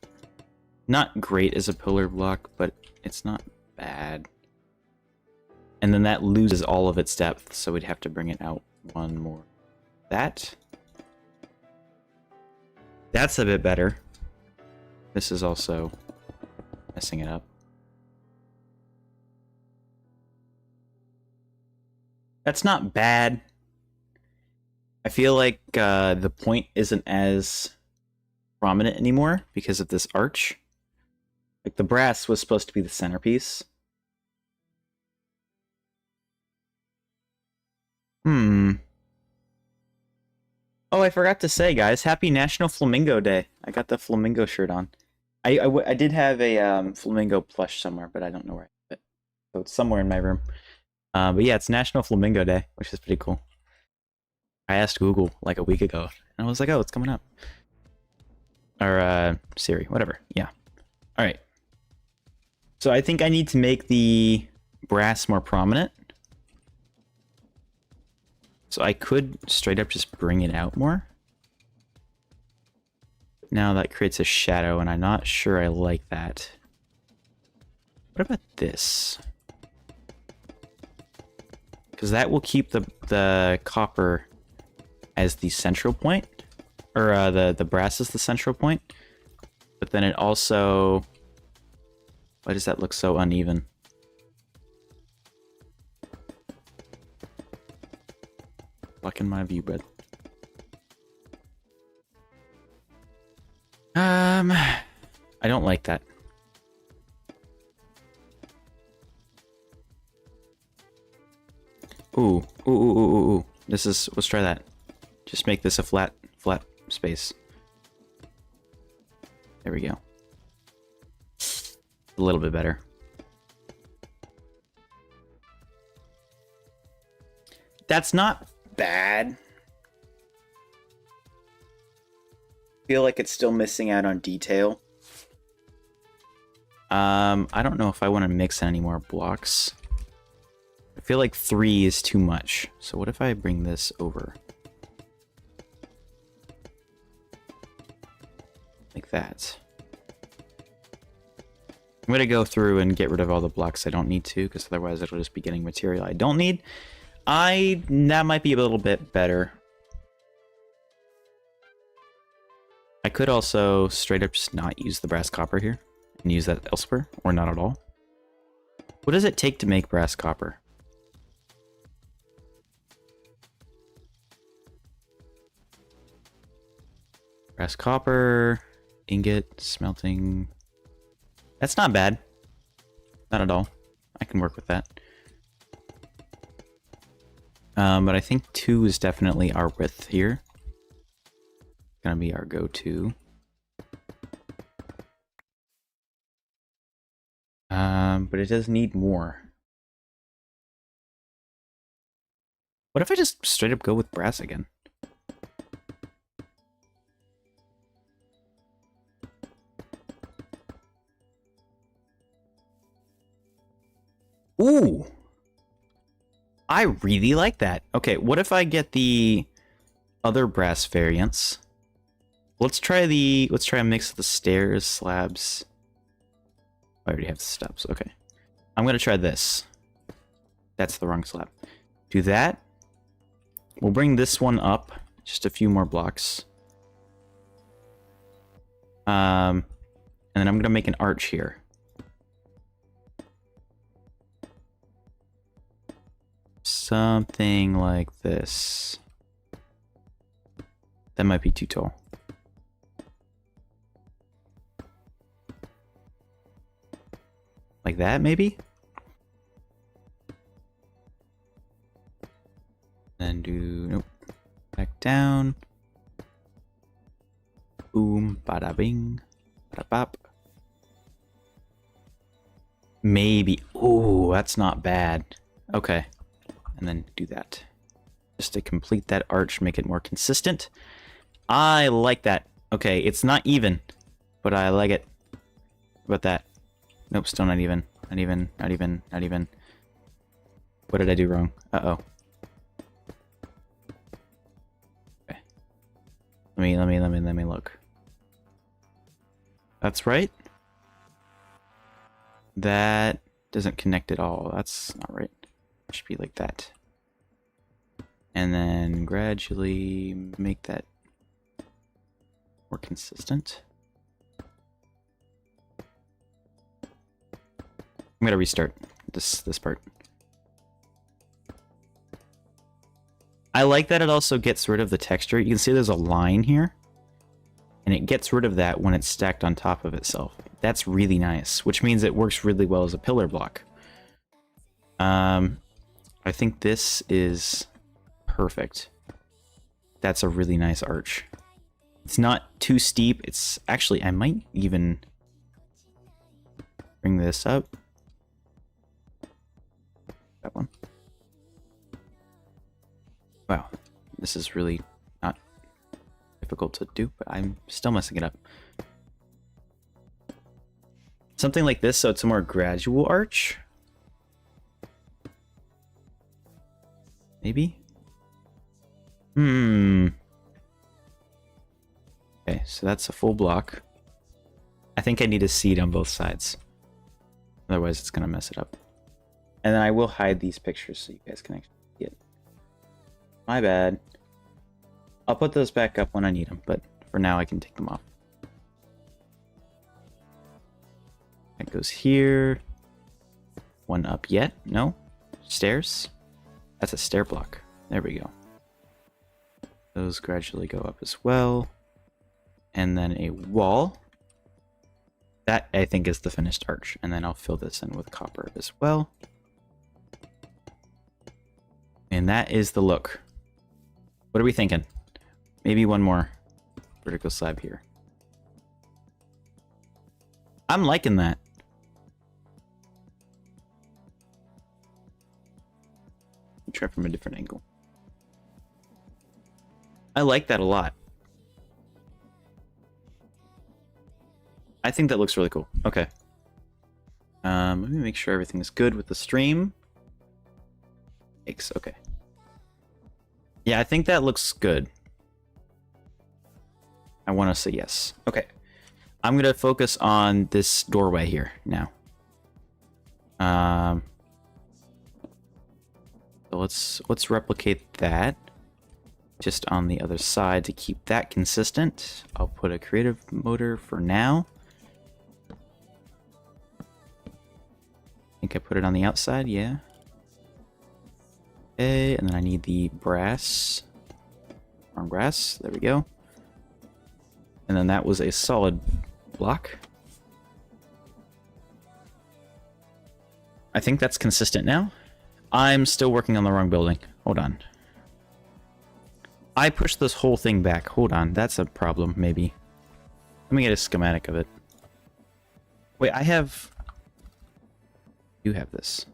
Not great as a pillar block, but it's not bad. And then that loses all of its depth, so we'd have to bring it out one more. That's a bit better. This is also messing it up. That's not bad. I feel like the point isn't as prominent anymore because of this arch. Like the brass was supposed to be the centerpiece. Oh, I forgot to say, guys, happy National Flamingo Day. I got the flamingo shirt on. I did have a flamingo plush somewhere, but I don't know where I have it. So it's somewhere in my room. But yeah, it's National Flamingo Day, which is pretty cool. I asked Google like a week ago, and I was like, oh, it's coming up. Or Siri, whatever. Yeah. All right. So I think I need to make the brass more prominent. So I could straight up just bring it out more. Now that creates a shadow, and I'm not sure I like that. What about this? Because that will keep the copper as the central point. Or the brass is the central point. But then it also... Why does that look so uneven? Blocking my view, bud. I don't like that. Ooh. Let's try that. Just make this a flat space. There we go. A little bit better. That's not bad. Feel like it's still missing out on detail. I don't know if I want to mix any more blocks. I feel like 3 is too much. So what if I bring this over? Like that. I'm going to go through and get rid of all the blocks I don't need to, because otherwise it'll just be getting material I don't need. That might be a little bit better. I could also straight up just not use the brass copper here and use that elsewhere, or not at all. What does it take to make brass copper? Brass copper, ingot, smelting. That's not bad. Not at all. I can work with that. But I think 2 is definitely our width here. Gonna be our go-to. But it does need more. What if I just straight up go with brass again? Ooh! I really like that. Okay, what if I get the other brass variants? Let's try a mix of the stairs, slabs. I already have the steps, okay. I'm gonna try this. That's the wrong slab. Do that. We'll bring this one up just a few more blocks. And then I'm gonna make an arch here. Something like this. That might be too tall. Like that, maybe? Then do... Nope. Back down. Boom. Bada bing. Bada bop. Maybe. Ooh, that's not bad. Okay. And then do that. Just to complete that arch, make it more consistent. I like that. Okay, it's not even, but I like it. How about that? Nope, still not even. Not even, not even, not even. What did I do wrong? Uh-oh. Okay. Let me look. That's right. That doesn't connect at all. That's not right. It should be like that. And then gradually make that more consistent. I'm gonna restart this part. I like that it also gets rid of the texture. You can see there's a line here. And it gets rid of that when it's stacked on top of itself. That's really nice, which means it works really well as a pillar block. I think this is perfect. That's a really nice arch. It's not too steep. It's actually, I might even bring this up. That one. Wow, this is really not difficult to do, but I'm still messing it up. Something like this, so it's a more gradual arch. Maybe? Okay, so that's a full block. I think I need a seed on both sides. Otherwise, it's going to mess it up. And then I will hide these pictures so you guys can actually see it. My bad. I'll put those back up when I need them, but for now I can take them off. That goes here. One up yet? No? Stairs? That's a stair block. There we go. Those gradually go up as well. And then a wall. That, I think, is the finished arch. And then I'll fill this in with copper as well. And that is the look. What are we thinking? Maybe one more vertical slab here. I'm liking that. Try from a different angle. I like that a lot. I think that looks really cool. Okay. Let me make sure everything is good with the stream. Okay. Yeah, I think that looks good. I want to say yes. Okay. I'm going to focus on this doorway here now. So let's replicate that just on the other side to keep that consistent. I'll put a creative motor for now. I think I put it on the outside, yeah. Okay, and then I need the brass. Wrong brass, there we go. And then that was a solid block. I think that's consistent now. I'm still working on the wrong building. Hold on. I pushed this whole thing back. Hold on, that's a problem, maybe. Let me get a schematic of it. Wait, I have... do have this.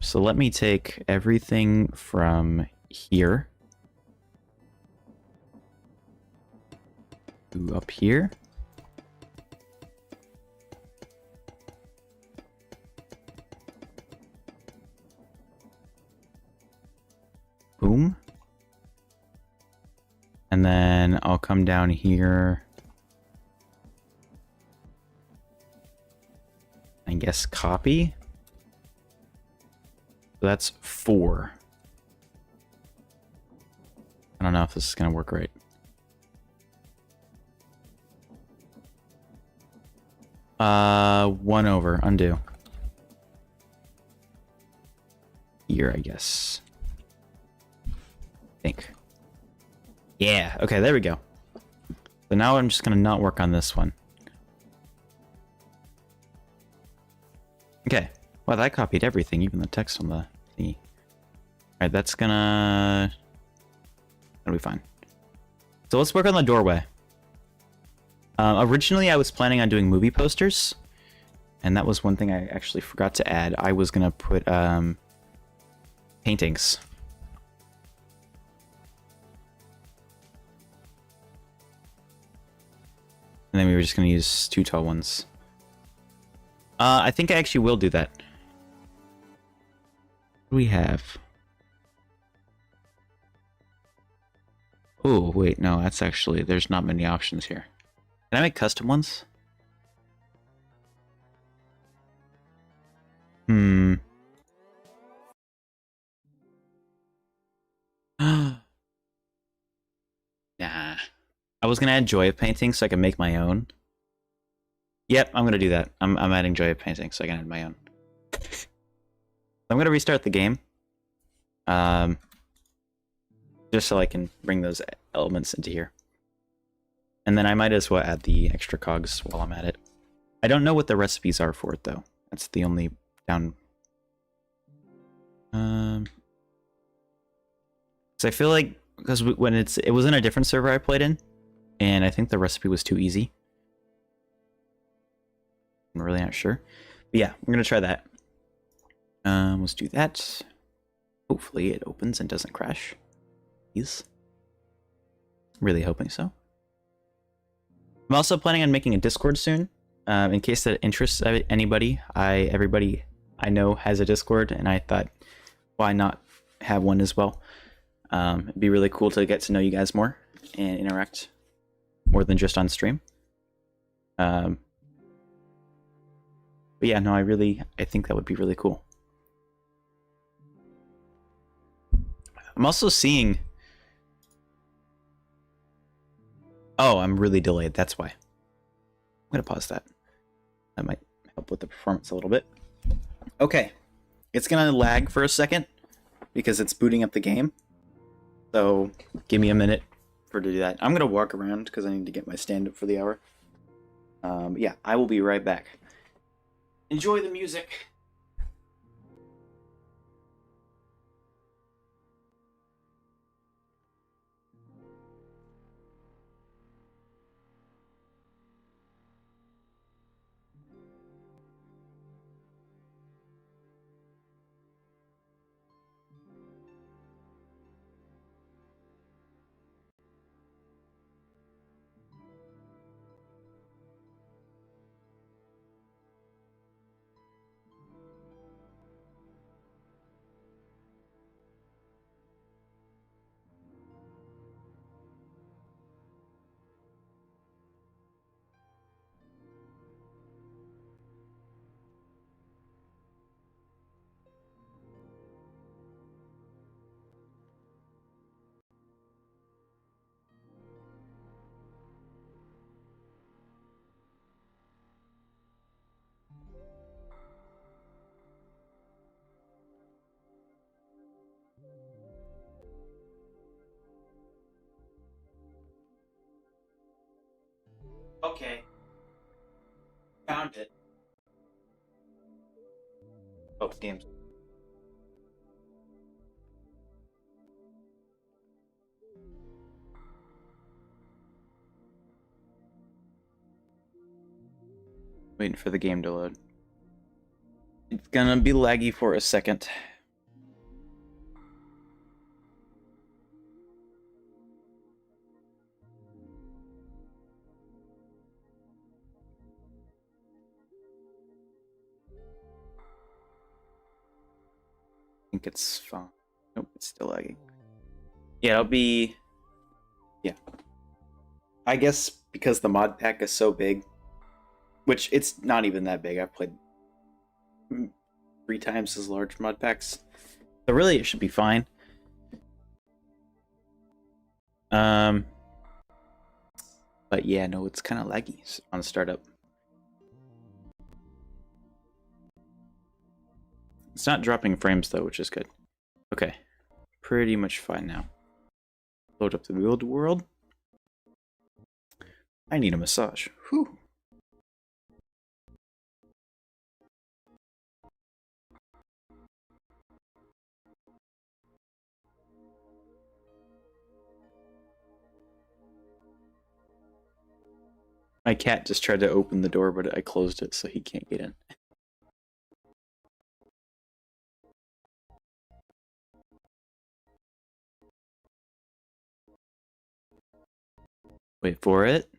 So let me take everything from here to up here. Boom. And then I'll come down here. I guess copy. So that's 4. I don't know if this is going to work right. One over. Undo. Here, I guess. Think. Yeah, okay, there we go. So now I'm just gonna not work on this one. Okay. Well, that copied everything, even the text on the thingy. Alright, that's gonna... That'll be fine. So let's work on the doorway. Originally, I was planning on doing movie posters. And that was one thing I actually forgot to add. I was gonna put, paintings. And then we were just gonna use 2 tall ones. I think I actually will do that. What do we have? Oh, wait, no, that's actually... There's not many options here. Can I make custom ones? Hmm. Nah. I was gonna add Joy of Painting so I can make my own. Yep, I'm gonna do that. I'm adding Joy of Painting so I can add my own. I'm gonna restart the game. Just so I can bring those elements into here. And then I might as well add the extra cogs while I'm at it. I don't know what the recipes are for it though. That's the only down... So I feel like, because when it was in a different server I played in, and I think the recipe was too easy. I'm really not sure. But yeah, we're gonna try that. Let's do that. Hopefully it opens and doesn't crash. Please. Really hoping so. I'm also planning on making a Discord soon. In case that interests anybody. Everybody I know has a Discord, and I thought, why not have one as well? It'd be really cool to get to know you guys more and interact more than just on stream. But yeah, no, I think that would be really cool. I'm also seeing... Oh, I'm really delayed, that's why. I'm gonna pause that. That might help with the performance a little bit. Okay, it's gonna lag for a second because it's booting up the game. So give me a minute to do that. I'm gonna walk around because I need to get my stand-up for the hour. But yeah, I will be right back. Enjoy the music. Okay. Found it. Oh, games. Waiting for the game to load. It's gonna be laggy for a second. I think it's fine. Nope, it's still lagging. Yeah, it'll be... Yeah. I guess because the mod pack is so big, which it's not even that big. I've played 3 times as large mod packs. So really, it should be fine. But yeah, no, it's kind of laggy on startup. It's not dropping frames though, which is good. Okay, pretty much fine now. Load up the build world. I need a massage. Whew. My cat just tried to open the door, but I closed it so he can't get in. Wait for it.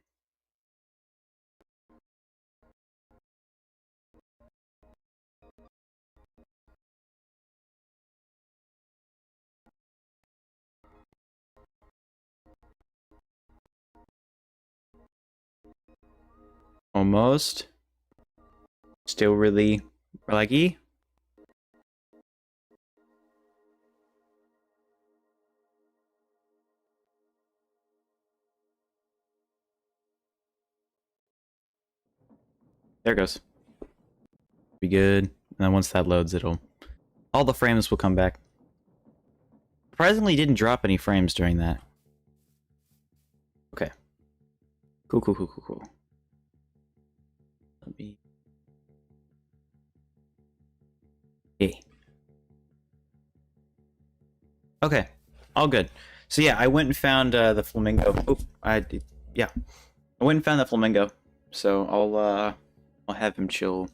Almost. Still really laggy. There it goes. Be good. And then once that loads, all the frames will come back. Surprisingly, didn't drop any frames during that. Okay. Cool, cool, cool, cool, cool. Let me... Hey. Okay. All good. So yeah, I went and found the flamingo. Oh, yeah. I went and found the flamingo. So I'll have him chill.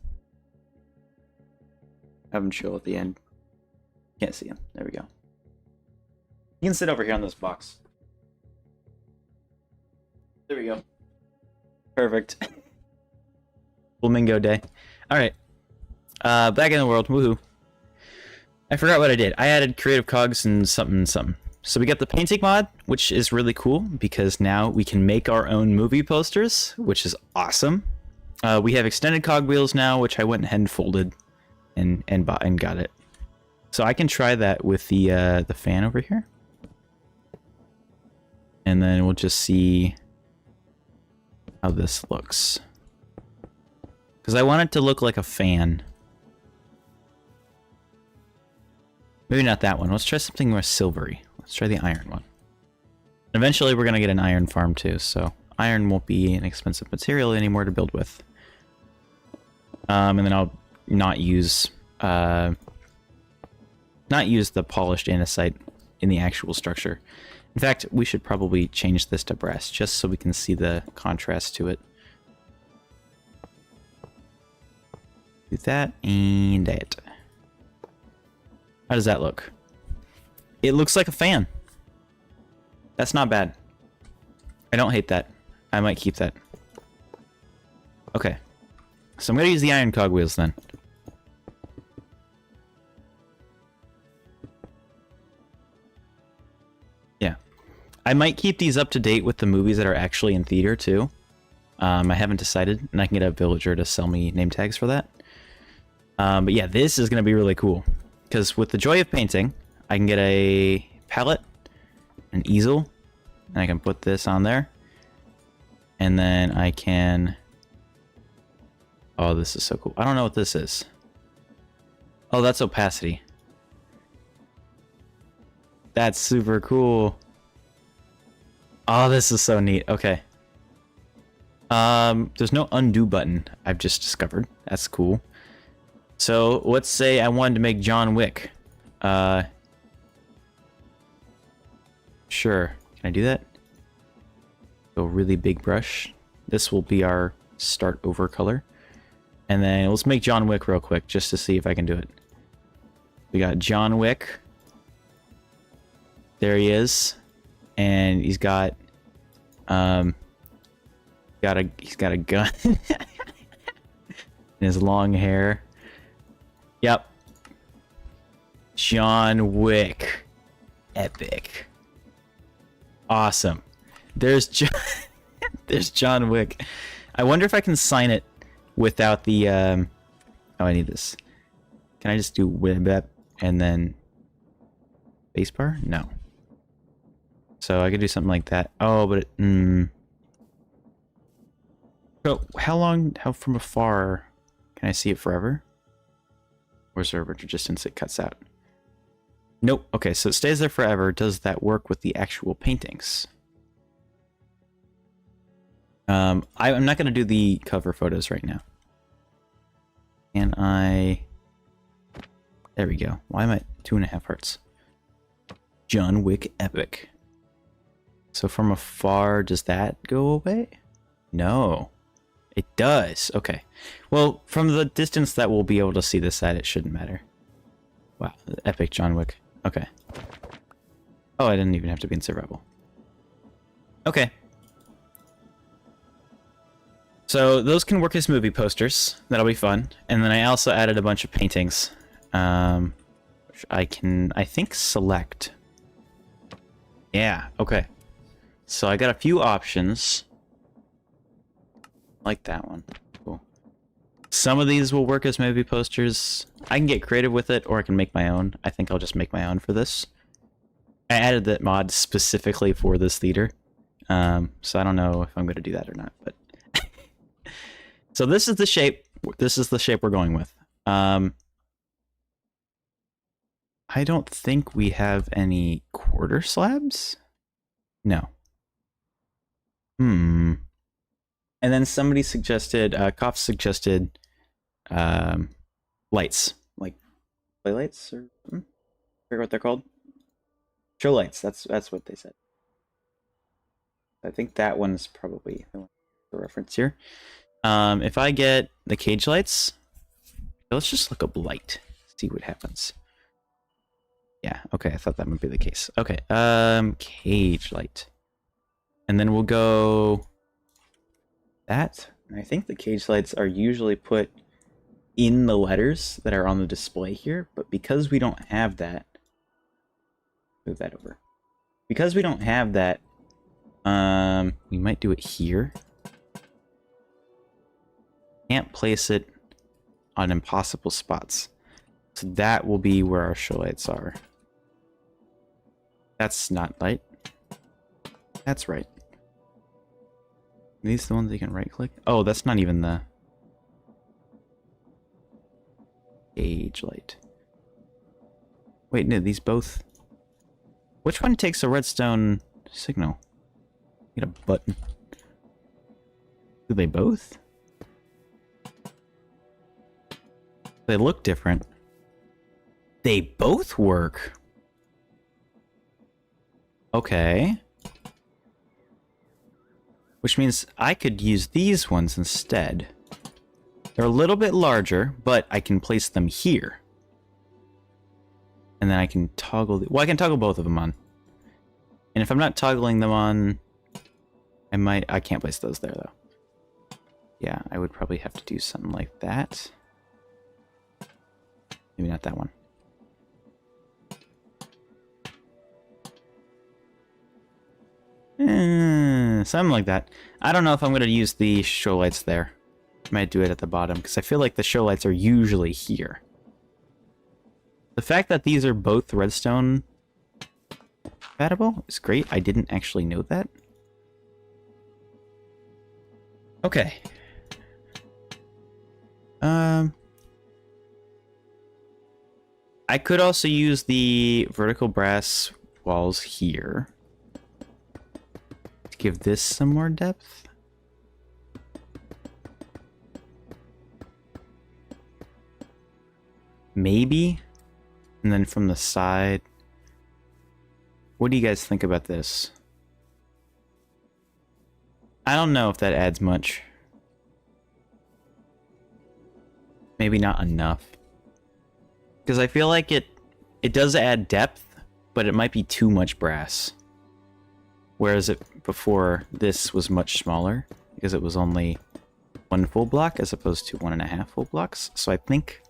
Have him chill at the end. Can't see him. There we go. You can sit over here on this box. There we go. Perfect. Flamingo day. Alright. Back in the world. Woohoo. I forgot what I did. I added creative cogs and something. So we got the painting mod, which is really cool because now we can make our own movie posters, which is awesome. We have extended cogwheels now, which I went ahead and folded and got it. So I can try that with the fan over here. And then we'll just see how this looks. Because I want it to look like a fan. Maybe not that one. Let's try something more silvery. Let's try the iron one. Eventually we're going to get an iron farm too, so iron won't be an expensive material anymore to build with. And then I'll not use the polished andesite in the actual structure. In fact, we should probably change this to brass just so we can see the contrast to it. Do that and that. How does that look? It looks like a fan. That's not bad. I don't hate that. I might keep that. Okay. So I'm going to use the iron cogwheels then. Yeah. I might keep these up to date with the movies that are actually in theater too. I haven't decided, and I can get a villager to sell me name tags for that. But yeah, this is going to be really cool. Because with the joy of painting, I can get a palette, an easel, and I can put this on there. And then I can... Oh, this is so cool. I don't know what this is. Oh, that's opacity. That's super cool. Oh, this is so neat. Okay. There's no undo button, I've just discovered. That's cool. So, let's say I wanted to make John Wick. Sure. Can I do that? Go really big brush. This will be our start over color. And then let's make John Wick real quick, just to see if I can do it. We got John Wick. There he is. And he's got... he's got a gun. And his long hair. Yep. John Wick. Epic. Awesome. There's John Wick. I wonder if I can sign it without the oh, I need this. Can I just do web and then spacebar? No. So I could do something like that. Oh, but so how from afar can I see it forever? Or is there a virtual distance it cuts out? Nope. Okay, so it stays there forever. Does that work with the actual paintings? I'm not going to do the cover photos right now. Can I... There we go. Why am I 2.5 hearts? John Wick Epic. So from afar, does that go away? No. It does. Okay. Well, from the distance that we'll be able to see this at, it shouldn't matter. Wow. Epic John Wick. Okay. Oh, I didn't even have to be in survival. Okay. So those can work as movie posters. That'll be fun. And then I also added a bunch of paintings. Which I can, I think, select. Yeah, okay. So I got a few options. Like that one. Cool. Some of these will work as movie posters. I can get creative with it, or I can make my own. I think I'll just make my own for this. I added that mod specifically for this theater. So I don't know if I'm going to do that or not, but... So this is the shape. This is the shape we're going with. I don't think we have any quarter slabs. No. And then somebody suggested, Koff suggested, lights, like play lights, or I forget what they're called. Show lights. That's what they said. I think that one's probably the reference here. If I get the cage lights, let's just look up light, see what happens. Yeah, okay, I thought that might be the case. Okay, cage light. And then we'll go that. And I think the cage lights are usually put in the letters that are on the display here, but because we don't have that, move that over. Because we don't have that, we might do it here. Can't place it on impossible spots. So that will be where our show lights are. That's not light. That's right. Are these the ones you can right click? Oh, that's not even the cage light. Wait, no, these both. Which one takes a redstone signal? Get a button. Do they both? They look different. They both work. Okay. Which means I could use these ones instead. They're a little bit larger, but I can place them here. And then I can toggle... Well, I can toggle both of them on. And if I'm not toggling them on... I can't place those there, though. Yeah, I would probably have to do something like that. Maybe not that one. Something like that. I don't know if I'm going to use the show lights there. I might do it at the bottom, because I feel like the show lights are usually here. The fact that these are both redstone compatible is great. I didn't actually know that. Okay. I could also use the vertical brass walls here to give this some more depth. Maybe. And then from the side. What do you guys think about this? I don't know if that adds much. maybe not enough. Because I feel like it does add depth, but it might be too much brass. Whereas before, this was much smaller, because it was only 1 full block as opposed to 1.5 full blocks. So I think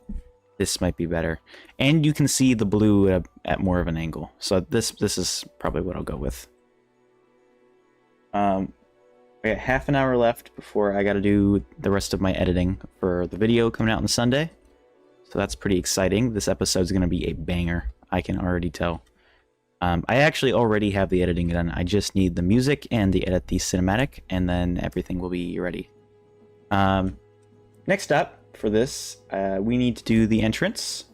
this might be better. And you can see the blue at more of an angle. So this is probably what I'll go with. We got half an hour left before I got to do the rest of my editing for the video coming out on Sunday. So that's pretty exciting. This episode's going to be a banger. I can already tell. I actually already have the editing done. I just need the music and the cinematic, and then everything will be ready. Next up for this, we need to do the entrance.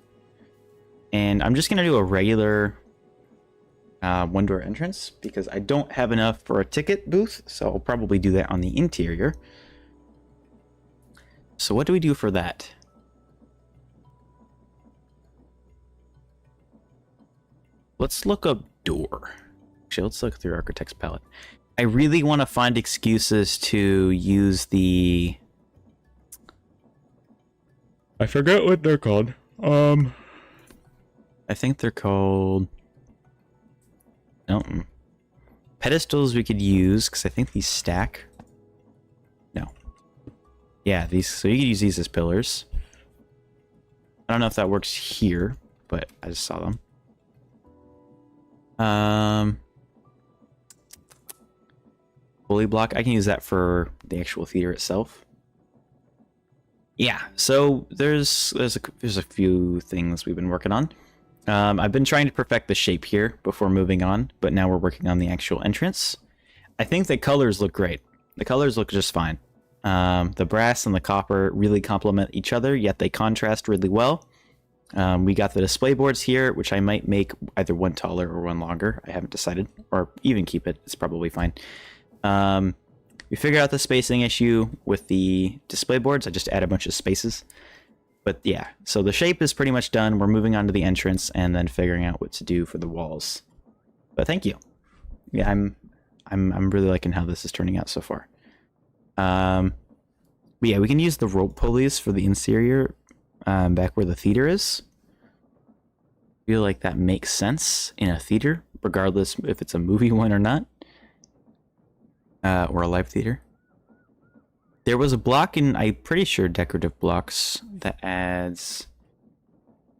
And I'm just going to do a regular one-door entrance because I don't have enough for a ticket booth, so I'll probably do that on the interior. So what do we do for that? Let's look up door. Actually, let's look through Architect's Palette. I really want to find excuses to use the... I forget what they're called. I think they're called... No. Pedestals we could use, because I think these stack. No. Yeah, these. So you could use these as pillars. I don't know if that works here, but I just saw them. Pulley block. I can use that for the actual theater itself. Yeah. So there's a few things we've been working on. I've been trying to perfect the shape here before moving on, but now we're working on the actual entrance. I think the colors look great. The colors look just fine. The brass and the copper really complement each other, yet they contrast really well. We got the display boards here, which I might make either one taller or one longer. I haven't decided, or even keep it. It's probably fine. We figured out the spacing issue with the display boards. I just add a bunch of spaces. But yeah, so the shape is pretty much done. We're moving on to the entrance and then figuring out what to do for the walls. But thank you. Yeah, I'm really liking how this is turning out so far. But yeah, we can use the rope pulleys for the interior back where the theater is. I feel like that makes sense in a theater, regardless if it's a movie one or not. Or a live theater. There was a block in, I'm pretty sure, decorative blocks that adds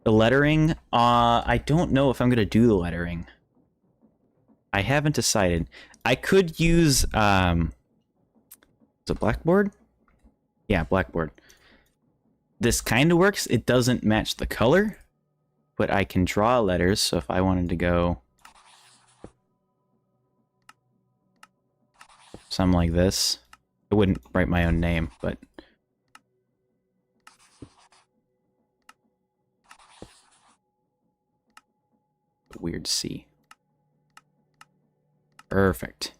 the lettering. I don't know if I'm going to do the lettering. I haven't decided. I could use, is it blackboard? Yeah, blackboard. This kind of works. It doesn't match the color, but I can draw letters. So if I wanted to go something like this, I wouldn't write my own name, but weird C. Perfect.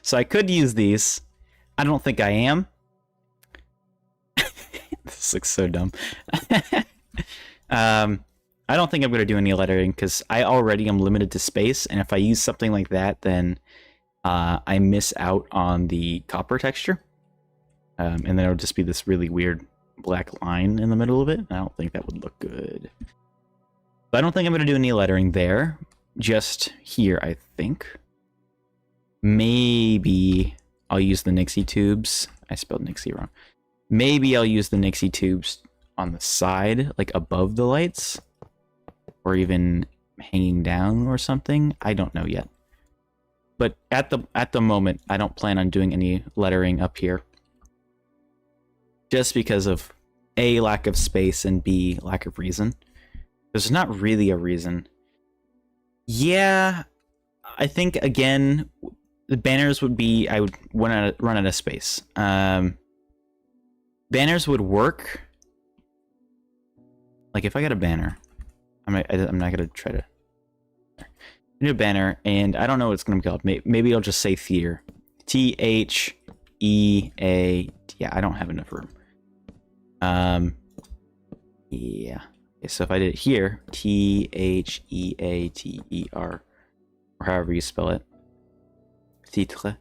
So I could use these. I don't think I am. This looks so dumb. I don't think I'm going to do any lettering because I already am limited to space, and if I use something like that, then I miss out on the copper texture. And then it'll just be this really weird black line in the middle of it. I don't think that would look good. So I don't think I'm going to do any lettering there. Just here, I think. Maybe I'll use the Nixie tubes. I spelled Nixie wrong. Maybe I'll use the Nixie tubes on the side, like above the lights. Or even hanging down or something. I don't know yet. But at the moment, I don't plan on doing any lettering up here. Just because of A, lack of space, and B, lack of reason. There's not really a reason. Yeah, I think, again, the banners would be... I would run out of space. Banners would work. Like, if I got a banner... I'm not going to try to... New banner, and I don't know what it's going to be called. Maybe I'll just say theater. T-H-E-A... Yeah, I don't have enough room. Yeah. Okay, so if I did it here, T-H-E-A-T-E-R, or however you spell it. Titre.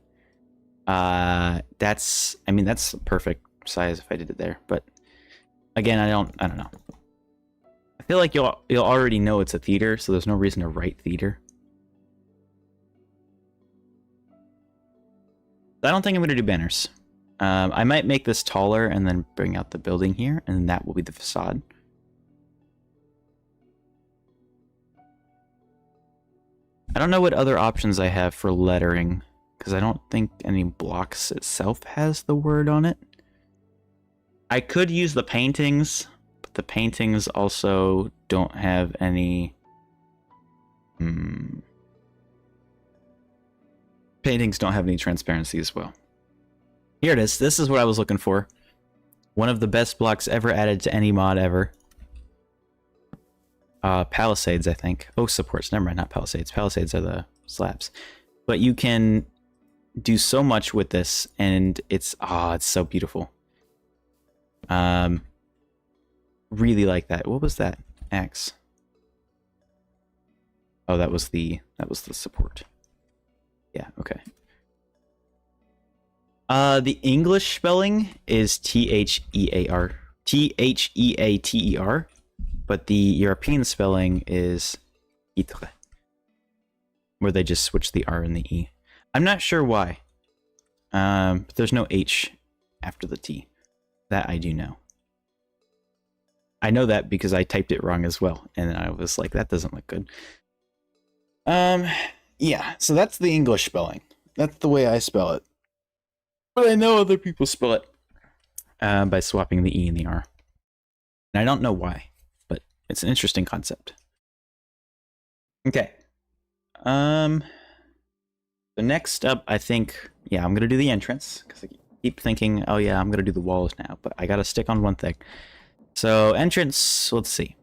That's perfect size if I did it there. But again, I don't know. I feel like you'll already know it's a theater, so there's no reason to write theater. I don't think I'm going to do banners. I might make this taller and then bring out the building here, and that will be the facade. I don't know what other options I have for lettering, because I don't think any blocks itself has the word on it. I could use the paintings, but the paintings also don't have any... Paintings don't have any transparency as well. Here it is. This is what I was looking for. One of the best blocks ever added to any mod ever. Palisades, I think. Oh, supports. Never mind, not Palisades. Palisades are the slabs. But you can do so much with this, and it's so beautiful. Really like that. What was that? Axe. Oh, that was the support. Yeah, okay. The English spelling is T-H-E-A-R. T-H-E-A-T-E-R. But the European spelling is Ditaly, where they just switch the R and the E. I'm not sure why. But there's no H after the T. That I do know. I know that because I typed it wrong as well, and I was like, that doesn't look good. Yeah, so that's the English spelling. That's the way I spell it. But I know other people spell it by swapping the E and the R. And I don't know why, but it's an interesting concept. Okay. So next up, I think, yeah, I'm going to do the entrance, because I keep thinking, oh yeah, I'm going to do the walls now, but I got to stick on one thing. So entrance, let's see.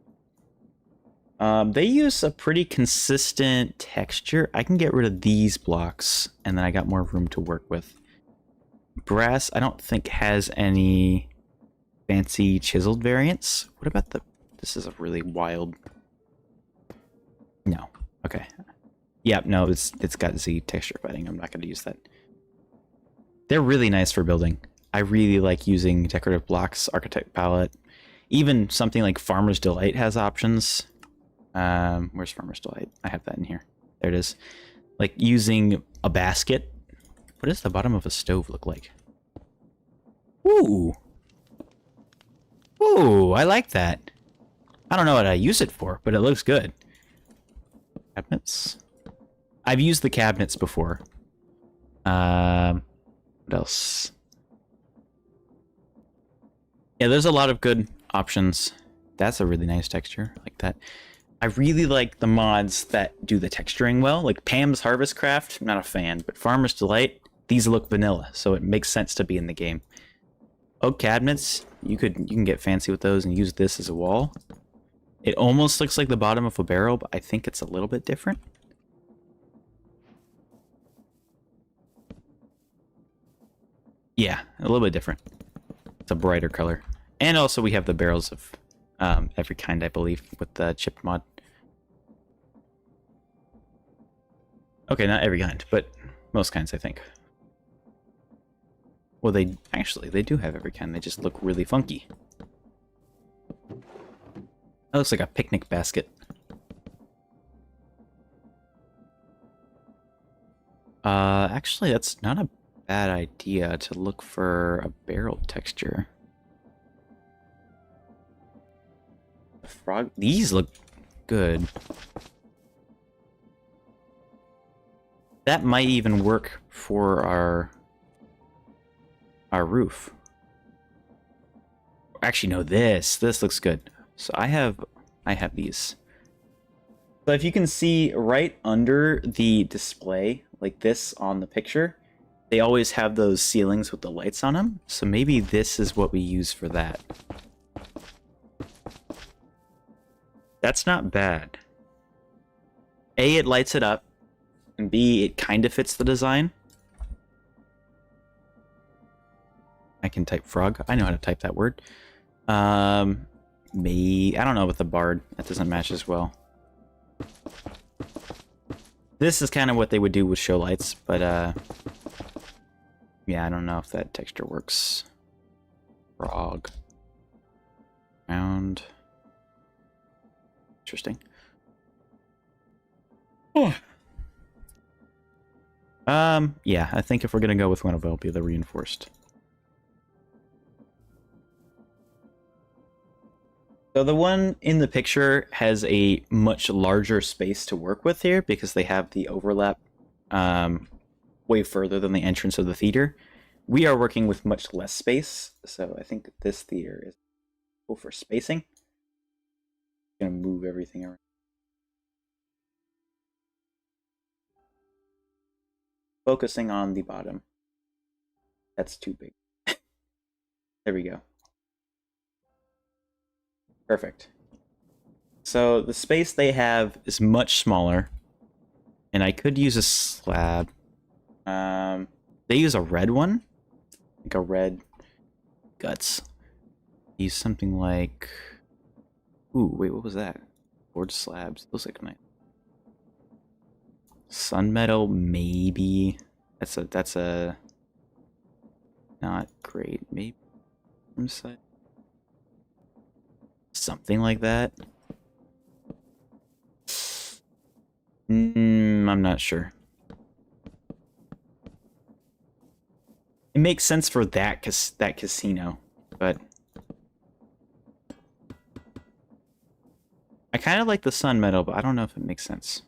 They use a pretty consistent texture. I can get rid of these blocks, and then I got more room to work with. Brass, I don't think has any fancy chiseled variants. What about the... This is a really wild... No. Okay. Yeah, no, it's got Z texture padding. I'm not going to use that. They're really nice for building. I really like using decorative blocks, architect palette. Even something like Farmer's Delight has options. Where's Farmer's Delight? I have that in here. There it is. Like using a basket. What does the bottom of a stove look like? Ooh. Ooh, I like that. I don't know what I use it for, but it looks good. Cabinets. I've used the cabinets before. What else? Yeah, there's a lot of good options. That's a really nice texture. I like that. I really like the mods that do the texturing well. Like Pam's Harvest Craft, I'm not a fan, but Farmer's Delight, these look vanilla, so it makes sense to be in the game. Oak cabinets, you can get fancy with those and use this as a wall. It almost looks like the bottom of a barrel, but I think it's a little bit different. Yeah, a little bit different. It's a brighter color. And also we have the barrels of every kind, I believe, with the chip mod. Okay, not every kind, but most kinds, I think. Well, they do have every kind. They just look really funky. That looks like a picnic basket. Actually, that's not a bad idea to look for a barrel texture. The frog... These look good. That might even work for our roof. Actually, no, this looks good. So I have these. So if you can see right under the display, like this on the picture, they always have those ceilings with the lights on them. So maybe this is what we use for that. That's not bad. A, it lights it up, and B, it kind of fits the design. I can type frog. I know how to type that word. I don't know with the bard. That doesn't match as well. This is kind of what they would do with show lights, but yeah, I don't know if that texture works. Frog. Round. Interesting. Oh. Yeah, I think if we're gonna go with one of them, it'll be the reinforced. So the one in the picture has a much larger space to work with here because they have the overlap way further than the entrance of the theater. We are working with much less space, so I think this theater is cool for spacing. I'm gonna move everything around. Focusing on the bottom. That's too big. There we go. Perfect. So the space they have is much smaller, and I could use a slab. They use a red one, like a red guts. Use something like, ooh, wait, what was that? Board slabs. Those look nice. Sun metal, maybe. That's a not great. Maybe something like that. I'm not sure. It makes sense for that casino, but I kind of like the sun metal, but I don't know if it makes sense.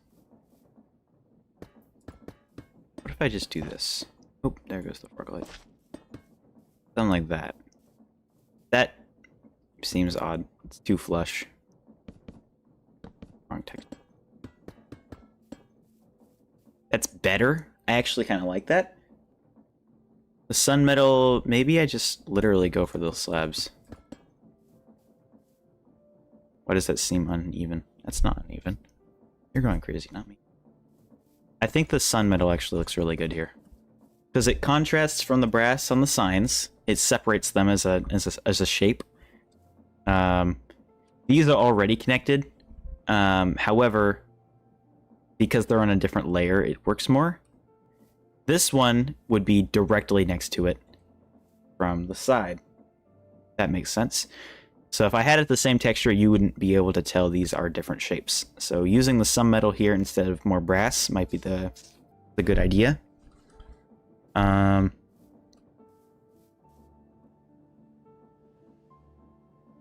What if I just do this? Oh, there goes the frog light. Something like that. That seems odd. It's too flush. Wrong text. That's better. I actually kind of like that. The sun metal, maybe I just literally go for those slabs. Why does that seem uneven? That's not uneven. You're going crazy, not me. I think the sun metal actually looks really good here. Because it contrasts from the brass on the signs. It separates them as a shape. These are already connected. However, because they're on a different layer, it works more. This one would be directly next to it from the side. That makes sense. So if I had it the same texture, you wouldn't be able to tell these are different shapes. So using the sun metal here instead of more brass might be the good idea.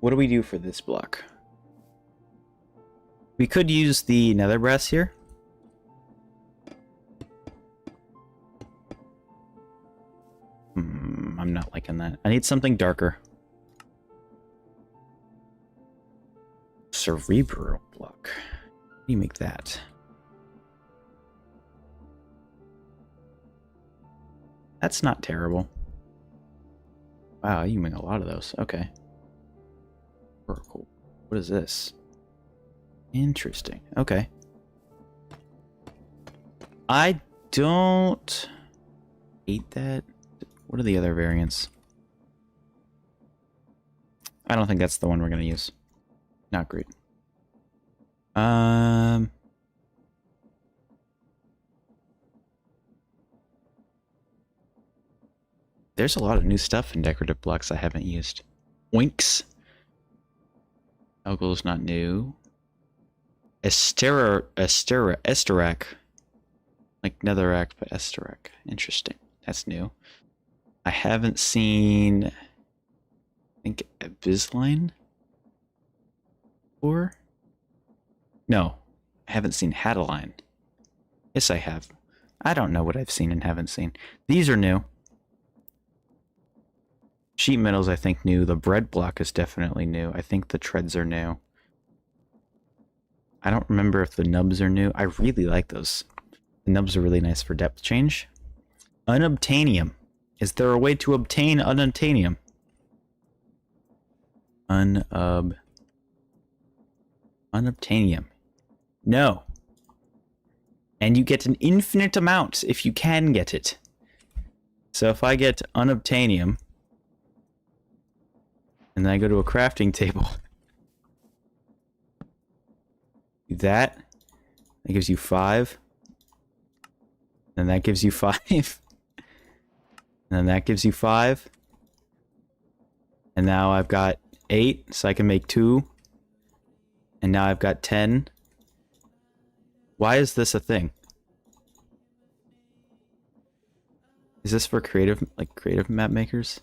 What do we do for this block? We could use the nether brass here. I'm not liking that. I need something darker. Cerebral block. How do you make that? That's not terrible. Wow, you make a lot of those. Okay. Oracle. What is this? Interesting. Okay. I don't hate that. What are the other variants? I don't think that's the one we're going to use. Not great. There's a lot of new stuff in decorative blocks I haven't used. Oinks. Elgle's not new. Esterac. Like Netherrack, but Esterac. Interesting. That's new. I haven't seen, I think, Abysline? Or? No. I haven't seen Hataline. Yes, I have. I don't know what I've seen and haven't seen. These are new. Sheet metal's, I think, new. The bread block is definitely new. I think the treads are new. I don't remember if the nubs are new. I really like those. The nubs are really nice for depth change. Unobtainium. Is there a way to obtain unobtainium? Unobtainium. No. And you get an infinite amount if you can get it. So if I get unobtainium, and then I go to a crafting table, do that gives you 5. And that gives you 5. And then that gives you 5. And now I've got 8, so I can make 2. And now I've got 10. Why is this a thing? Is this for creative map makers?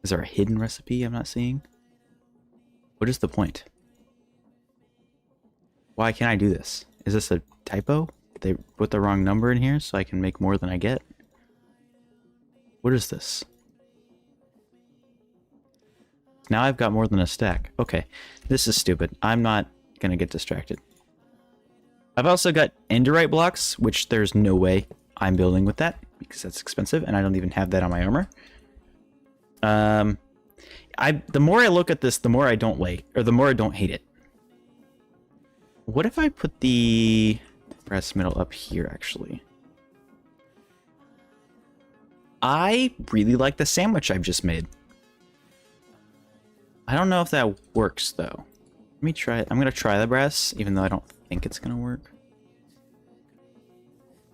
Is there a hidden recipe I'm not seeing? What is the point? Why can't I do this? Is this a typo? Did they put the wrong number in here so I can make more than I get? What is this? Now I've got more than a stack. Okay, this is stupid. I'm not gonna get distracted. I've also got enderite blocks, which there's no way I'm building with that because that's expensive, and I don't even have that on my armor. The more I look at this, the more I don't like, or the more I don't hate it. What if I put the brass metal up here, actually? I really like the sandwich I've just made. I don't know if that works, though. Let me try it. I'm going to try the brass, even though I don't think it's going to work.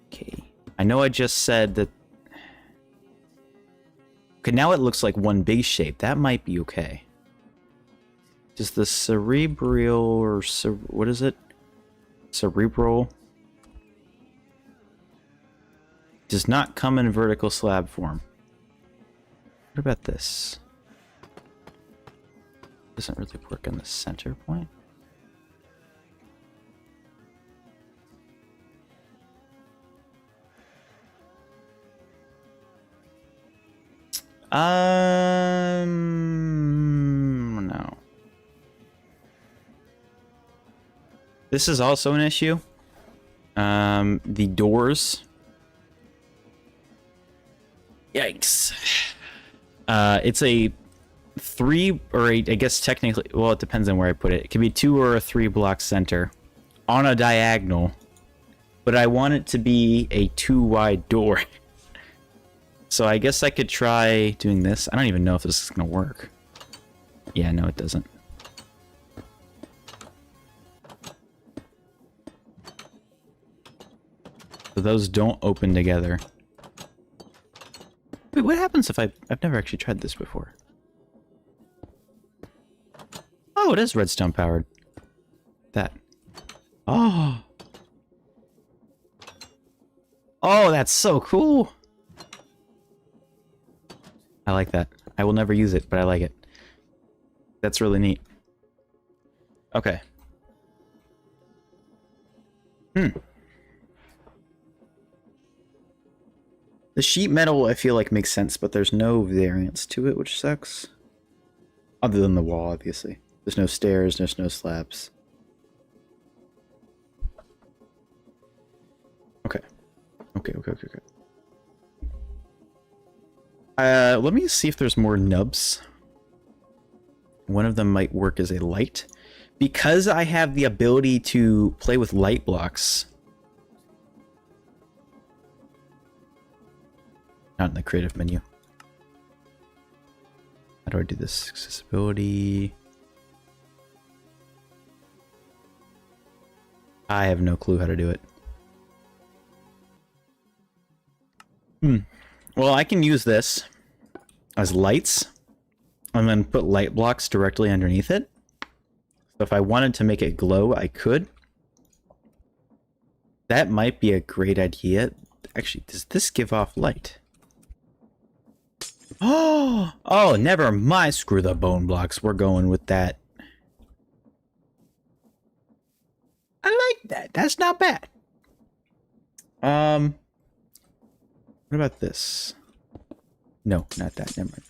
Okay. I know I just said that... Okay, now it looks like one big shape. That might be okay. Does the cerebral or... what is it? Cerebral... does not come in vertical slab form. What about this? Doesn't really work on the center point. No. This is also an issue. The doors. Yikes. It's a 3 or 8, I guess technically, well, it depends on where I put it. It can be 2 or a 3 block center on a diagonal, but I want it to be a 2 wide door. So I guess I could try doing this. I don't even know if this is going to work. Yeah, no, it doesn't. So those don't open together. Wait, what happens if I've never actually tried this before? Oh, it is redstone powered. That. Oh. Oh, that's so cool. I like that. I will never use it, but I like it. That's really neat. Okay. The sheet metal, I feel like, makes sense, but there's no variance to it, which sucks. Other than the wall, obviously. There's no stairs, there's no slabs. Okay. Okay. Let me see if there's more nubs. One of them might work as a light. Because I have the ability to play with light blocks. Not in the creative menu. How do I do this? Accessibility. I have no clue how to do it. Well, I can use this as lights and then put light blocks directly underneath it. So if I wanted to make it glow, I could. That might be a great idea. Actually, does this give off light? Oh, never mind. Screw the bone blocks. We're going with that. I like that. That's not bad. What about this? No, not that. Never mind.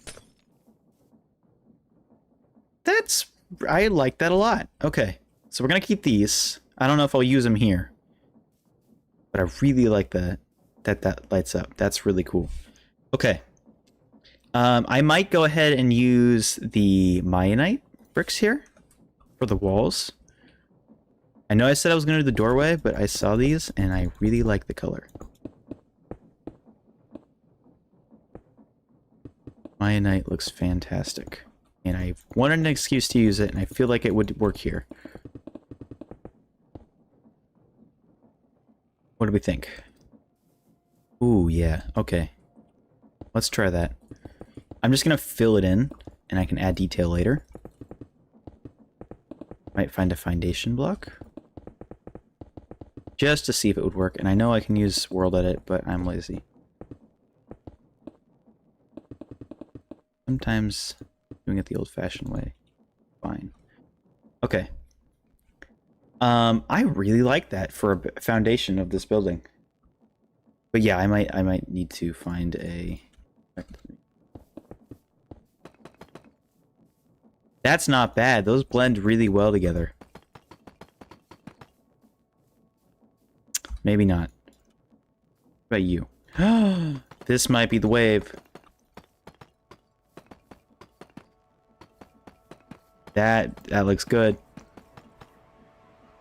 I like that a lot. Okay, so we're gonna keep these. I don't know if I'll use them here, but I really like that lights up. That's really cool. Okay. I might go ahead and use the Mayanite bricks here for the walls. I know I said I was going to do the doorway, but I saw these and I really like the color. Mayanite looks fantastic. And I wanted an excuse to use it, and I feel like it would work here. What do we think? Ooh, yeah. Okay. Let's try that. I'm just going to fill it in and I can add detail later. Might find a foundation block. Just to see if it would work. And I know I can use world edit, but I'm lazy. Sometimes doing it the old-fashioned way. Fine. Okay. I really like that for a foundation of this building. But yeah, I might need to find a... That's not bad. Those blend really well together. Maybe not. What about you? This might be the wave. That looks good.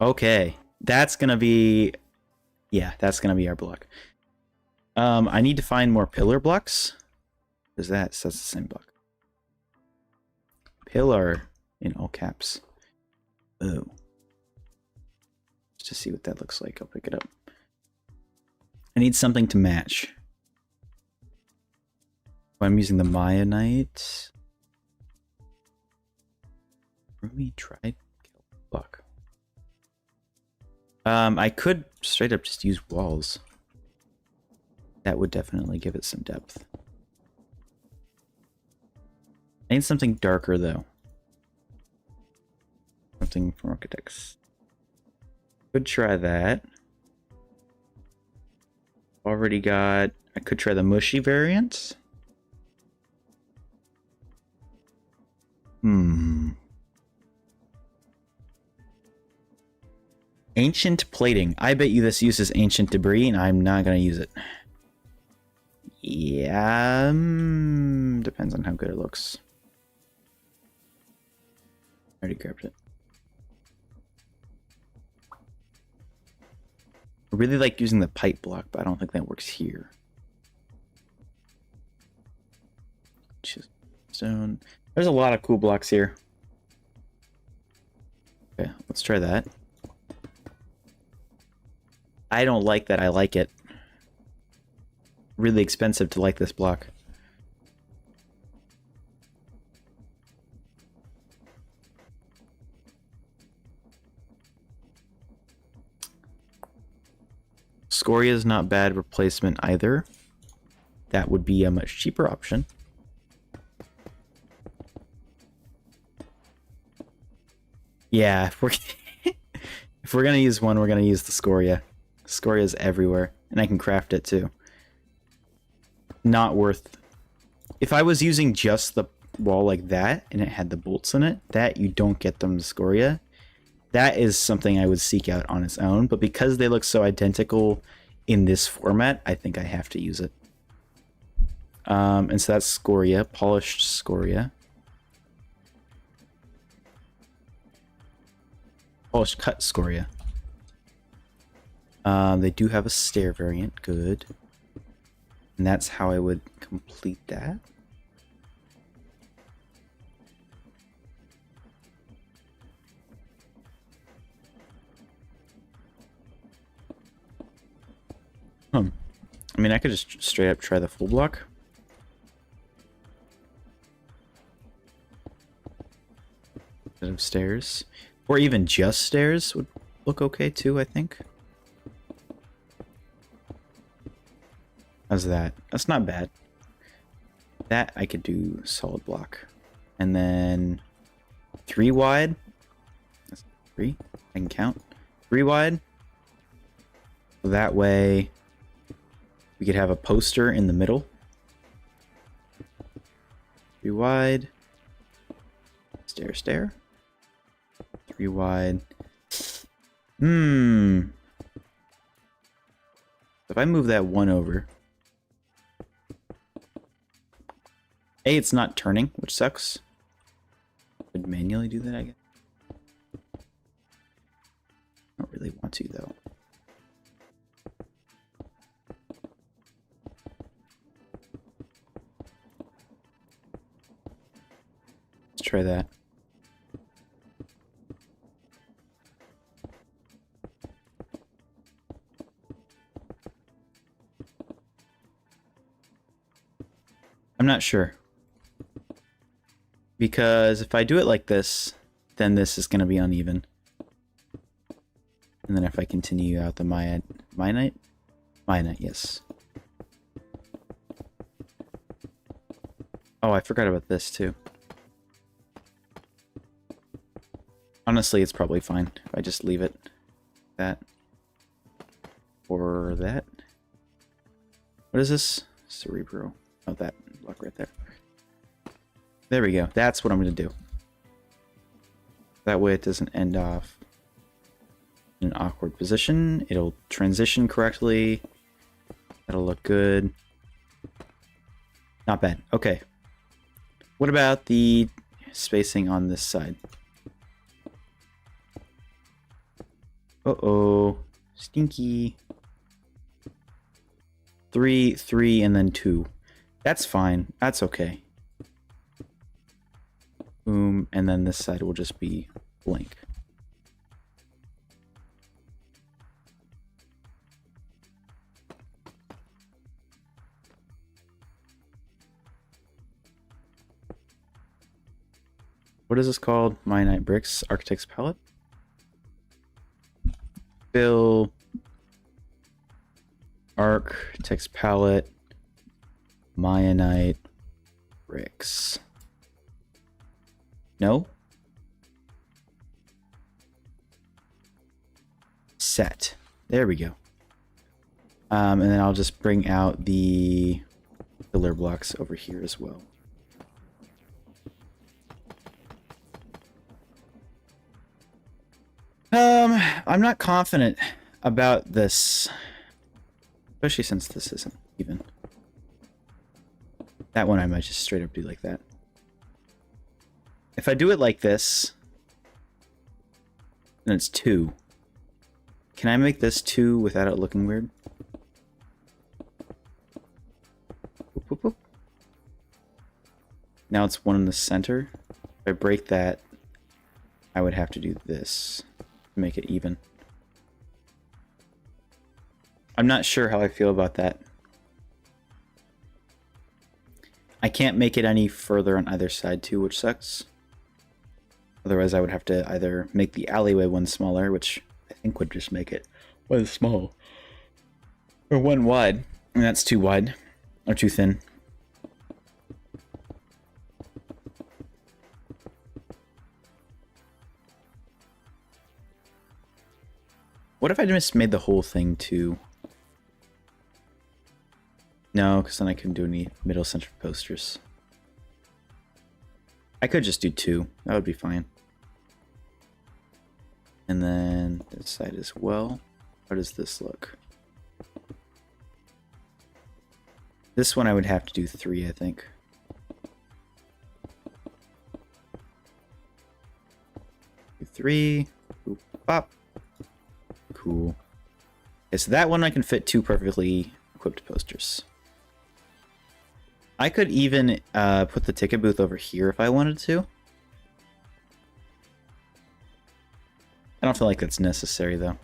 Okay. That's gonna be... Yeah, that's gonna be our block. I need to find more pillar blocks. Because that's the same block. Pillar in all caps. Oh. Just to see what that looks like, I'll pick it up. I need something to match. I'm using the Mayanite. Ruby tried block. I could straight up just use walls. That would definitely give it some depth. I need something darker though. Something from architects. Could try that. Already got... I could try the mushy variant. Ancient plating. I bet you this uses ancient debris, and I'm not going to use it. Yeah, depends on how good it looks. Already grabbed it. I really like using the pipe block, but I don't think that works here. Just stone. There's a lot of cool blocks here. Okay, let's try that. I don't like that. I like it. Really expensive to like this block. Scoria is not bad replacement either. That would be a much cheaper option. Yeah, if we're gonna use one, we're gonna use the Scoria. Scoria is everywhere, and I can craft it too. Not worth... If I was using just the wall like that, and it had the bolts in it, that you don't get them to Scoria. That is something I would seek out on its own, but because they look so identical in this format, I think I have to use it. And so that's Scoria, polished Scoria. Polished cut Scoria. They do have a stair variant, good. And that's how I would complete that. I mean, I could just straight up try the full block. Instead of stairs. Or even just stairs would look okay too, I think. How's that? That's not bad. That I could do solid block. And then 3 wide. That's 3. I can count. 3 wide. That way we could have a poster in the middle. 3 wide. Stair, stair. 3 wide. If I move that 1 over. A, it's not turning, which sucks. Could manually do that, I guess. I don't really want to, though. Let's try that. I'm not sure. Because if I do it like this, then this is going to be uneven. And then if I continue out the Mionite, yes. Oh, I forgot about this too. Honestly, it's probably fine if I just leave it that. Or that. What is this? Cerebro. Oh, that block right there. There we go. That's what I'm going to do. That way it doesn't end off in an awkward position. It'll transition correctly. That'll look good. Not bad. Okay. What about the spacing on this side? Uh-oh. Stinky. 3, 3, and then 2. That's fine. That's okay. Boom. And then this side will just be blank. What is this called? Mionite Bricks Architect's Palette? Fill Architect's Palette Mionite Bricks. No? Set. There we go. And then I'll just bring out the pillar blocks over here as well. I'm not confident about this, especially since this isn't even. That one I might just straight up do like that. If I do it like this, then it's 2. Can I make this 2 without it looking weird? Boop, boop, boop. Now it's 1 in the center. If I break that, I would have to do this to make it even. I'm not sure how I feel about that. I can't make it any further on either side too, which sucks. Otherwise I would have to either make the alleyway one smaller, which I think would just make it one small, or one wide, and that's too wide, or too thin. What if I just made the whole thing too? No, because then I couldn't do any middle center posters. I could just do 2. That would be fine. And then this side as well. How does this look? This one I would have to do 3, I think. Do 3. Boop, bop. Cool. Okay, so that one I can fit 2 perfectly equipped posters. I could even put the ticket booth over here if I wanted to. I don't feel like that's necessary though.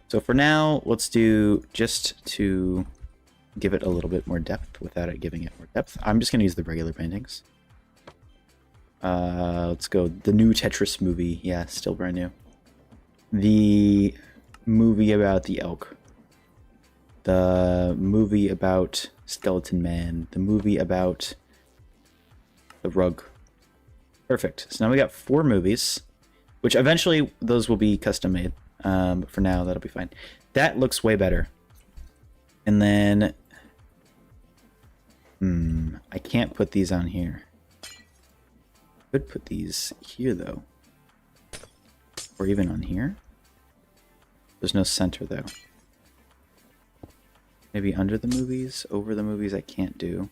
So for now, let's do just to give it a little bit more depth without it giving it more depth. I'm just going to use the regular paintings. Let's go. The new Tetris movie. Yeah, still brand new. The movie about the elk. The movie about Skeleton Man. The movie about the rug. Perfect. So now we got 4 movies, which eventually those will be custom made. But for now, that'll be fine. That looks way better. And then... I can't put these on here. Could put these here, though. Or even on here. There's no center, though. Maybe under the movies? Over the movies I can't do.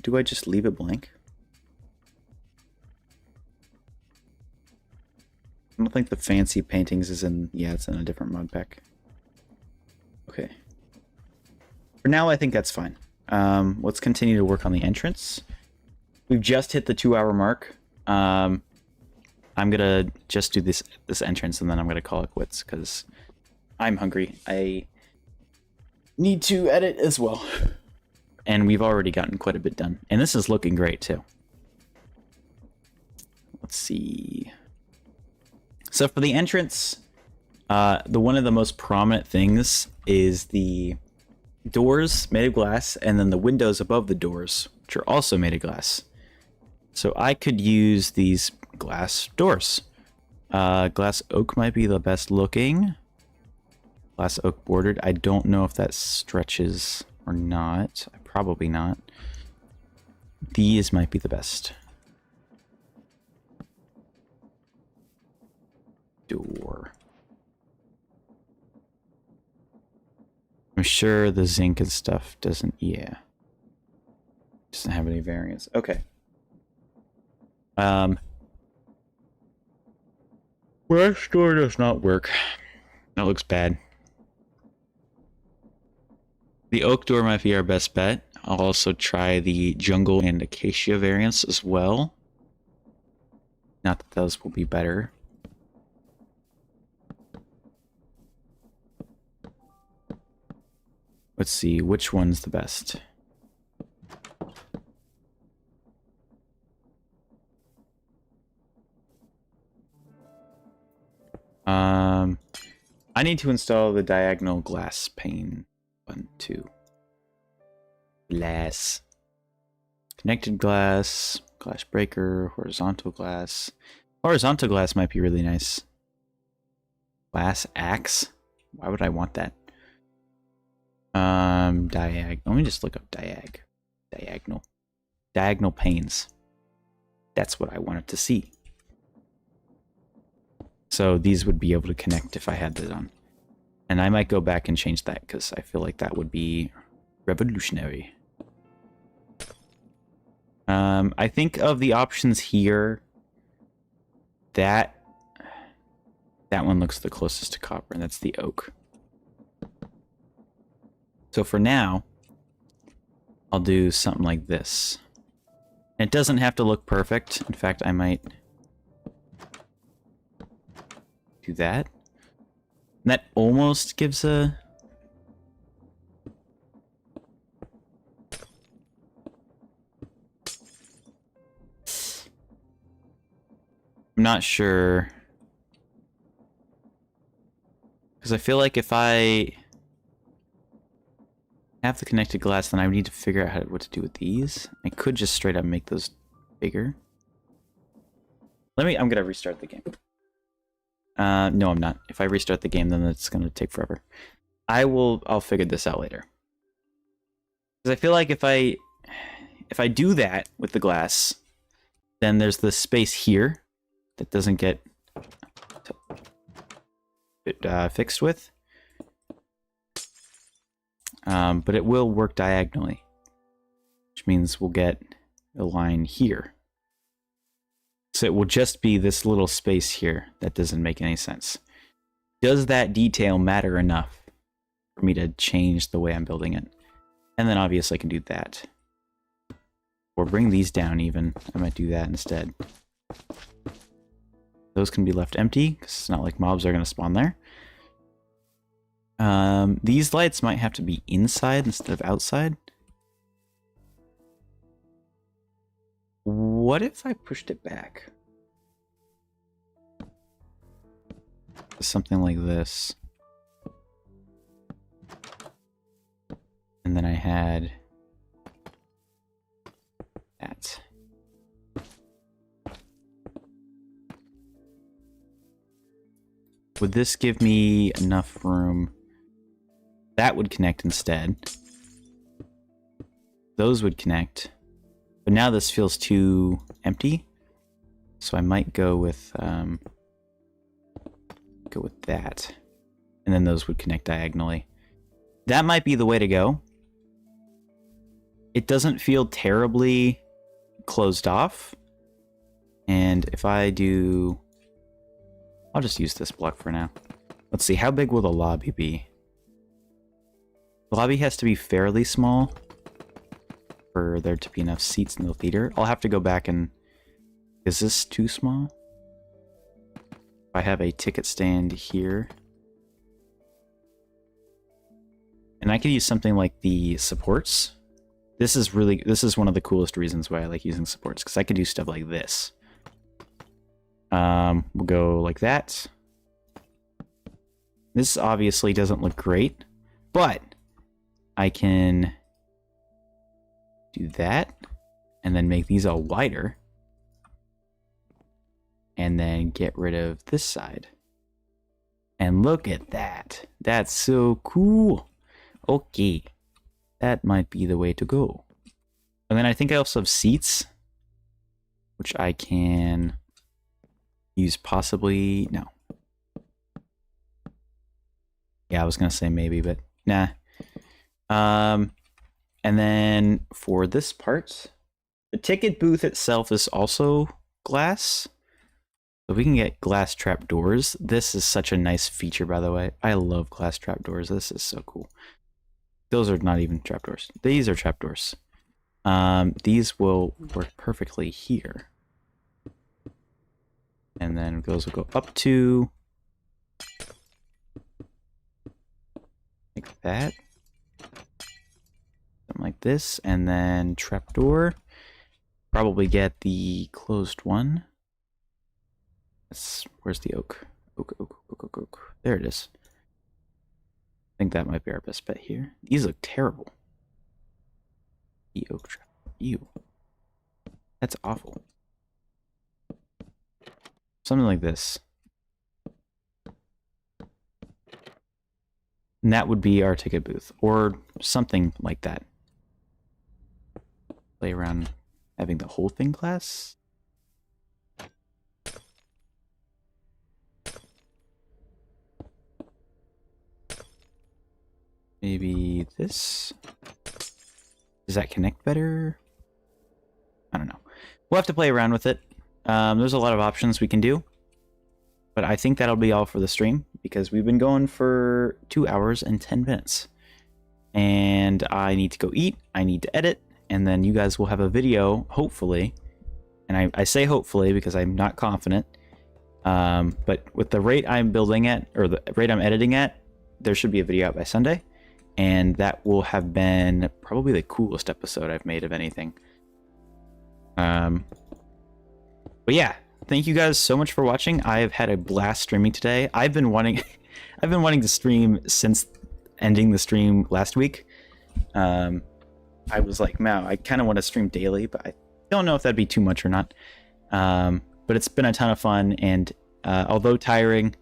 Do I just leave it blank? I don't think the fancy paintings is in... Yeah, it's in a different mod pack. Okay. For now, I think that's fine. Let's continue to work on the entrance. We've just hit the 2-hour mark. I I'm gonna just do this entrance, and then I'm gonna call it quits, because I'm hungry. I need to edit as well. And we've already gotten quite a bit done. And this is looking great, too. Let's see. So for the entrance, one of the most prominent things is the doors made of glass, and then the windows above the doors, which are also made of glass. So I could use these glass doors. Glass oak might be the best looking. Glass oak bordered. I don't know if that stretches or not. Probably not. These might be the best. Door. I'm sure the zinc and stuff doesn't, yeah. Doesn't have any variance. Okay. Glass door does not work. That looks bad. The oak door might be our best bet. I'll also try the jungle and acacia variants as well. Not that those will be better. Let's see, which one's the best? I need to install the diagonal glass pane. 1, 2. Glass. Connected glass. Glass breaker. Horizontal glass. Horizontal glass might be really nice. Glass axe. Why would I want that? Diag. Let me just look up diagonal. Diagonal panes. That's what I wanted to see. So these would be able to connect if I had that on. And I might go back and change that because I feel like that would be revolutionary. I think of the options here, that one looks the closest to copper, and that's the oak. So for now, I'll do something like this. It doesn't have to look perfect. In fact, I might do that. And that almost gives a... I'm not sure. Because I feel like if I have the connected glass, then I would need to figure out what to do with these. I could just straight up make those bigger. I'm gonna restart the game. No, I'm not. If I restart the game, then it's gonna take forever. I'll figure this out later. Because I feel like if I do that with the glass, then there's this space here that doesn't get fixed with. But it will work diagonally, which means we'll get a line here. So it will just be this little space here that doesn't make any sense. Does that detail matter enough for me to change the way I'm building it? And then obviously I can do that. Or bring these down even. I might do that instead. Those can be left empty, because it's not like mobs are going to spawn there. These lights might have to be inside instead of outside. What if I pushed it back? Something like this. And then I had that. Would this give me enough room? That would connect instead. Those would connect. But now this feels too empty. So I might go with that. And then those would connect diagonally. That might be the way to go. It doesn't feel terribly closed off. And if I do... I'll just use this block for now. Let's see, how big will the lobby be? The lobby has to be fairly small for there to be enough seats in the theater. I'll have to go back and... Is this too small? I have a ticket stand here. And I could use something like the supports. This is one of the coolest reasons why I like using supports, because I could do stuff like this. We'll go like that. This obviously doesn't look great, but I can do that and then make these all wider. And then get rid of this side. And look at that. That's so cool. Okay. That might be the way to go. And then I think I also have seats, which I can use possibly. No. Yeah, I was going to say maybe, but nah. And then for this part, the ticket booth itself is also glass. So we can get glass trapdoors. This is such a nice feature, by the way. I love glass trapdoors. This is so cool. Those are not even trapdoors. These are trapdoors. These will work perfectly here. And then those will go up to like that. Something like this. And then trapdoor. Probably get the closed one. Where's the oak? Oak. There it is. I think that might be our best bet here. These look terrible. The oak trap. Ew. That's awful. Something like this. And that would be our ticket booth. Or something like that. Play around having the whole thing glass. Maybe this? Does that connect better? I don't know. We'll have to play around with it. There's a lot of options we can do. But I think that'll be all for the stream, because we've been going for 2 hours and 10 minutes. And I need to go eat, I need to edit, and then you guys will have a video, hopefully. And I say hopefully because I'm not confident. But with the rate I'm building at, or the rate I'm editing at, there should be a video out by Sunday. And that will have been probably the coolest episode I've made of anything. But yeah, thank you guys so much for watching. I have had a blast streaming today. I've been wanting to stream since ending the stream last week. I was like, man, I kind of want to stream daily, but I don't know if that'd be too much or not. But it's been a ton of fun, and although tiring,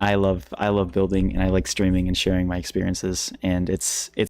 I love building, and I like streaming and sharing my experiences, and it's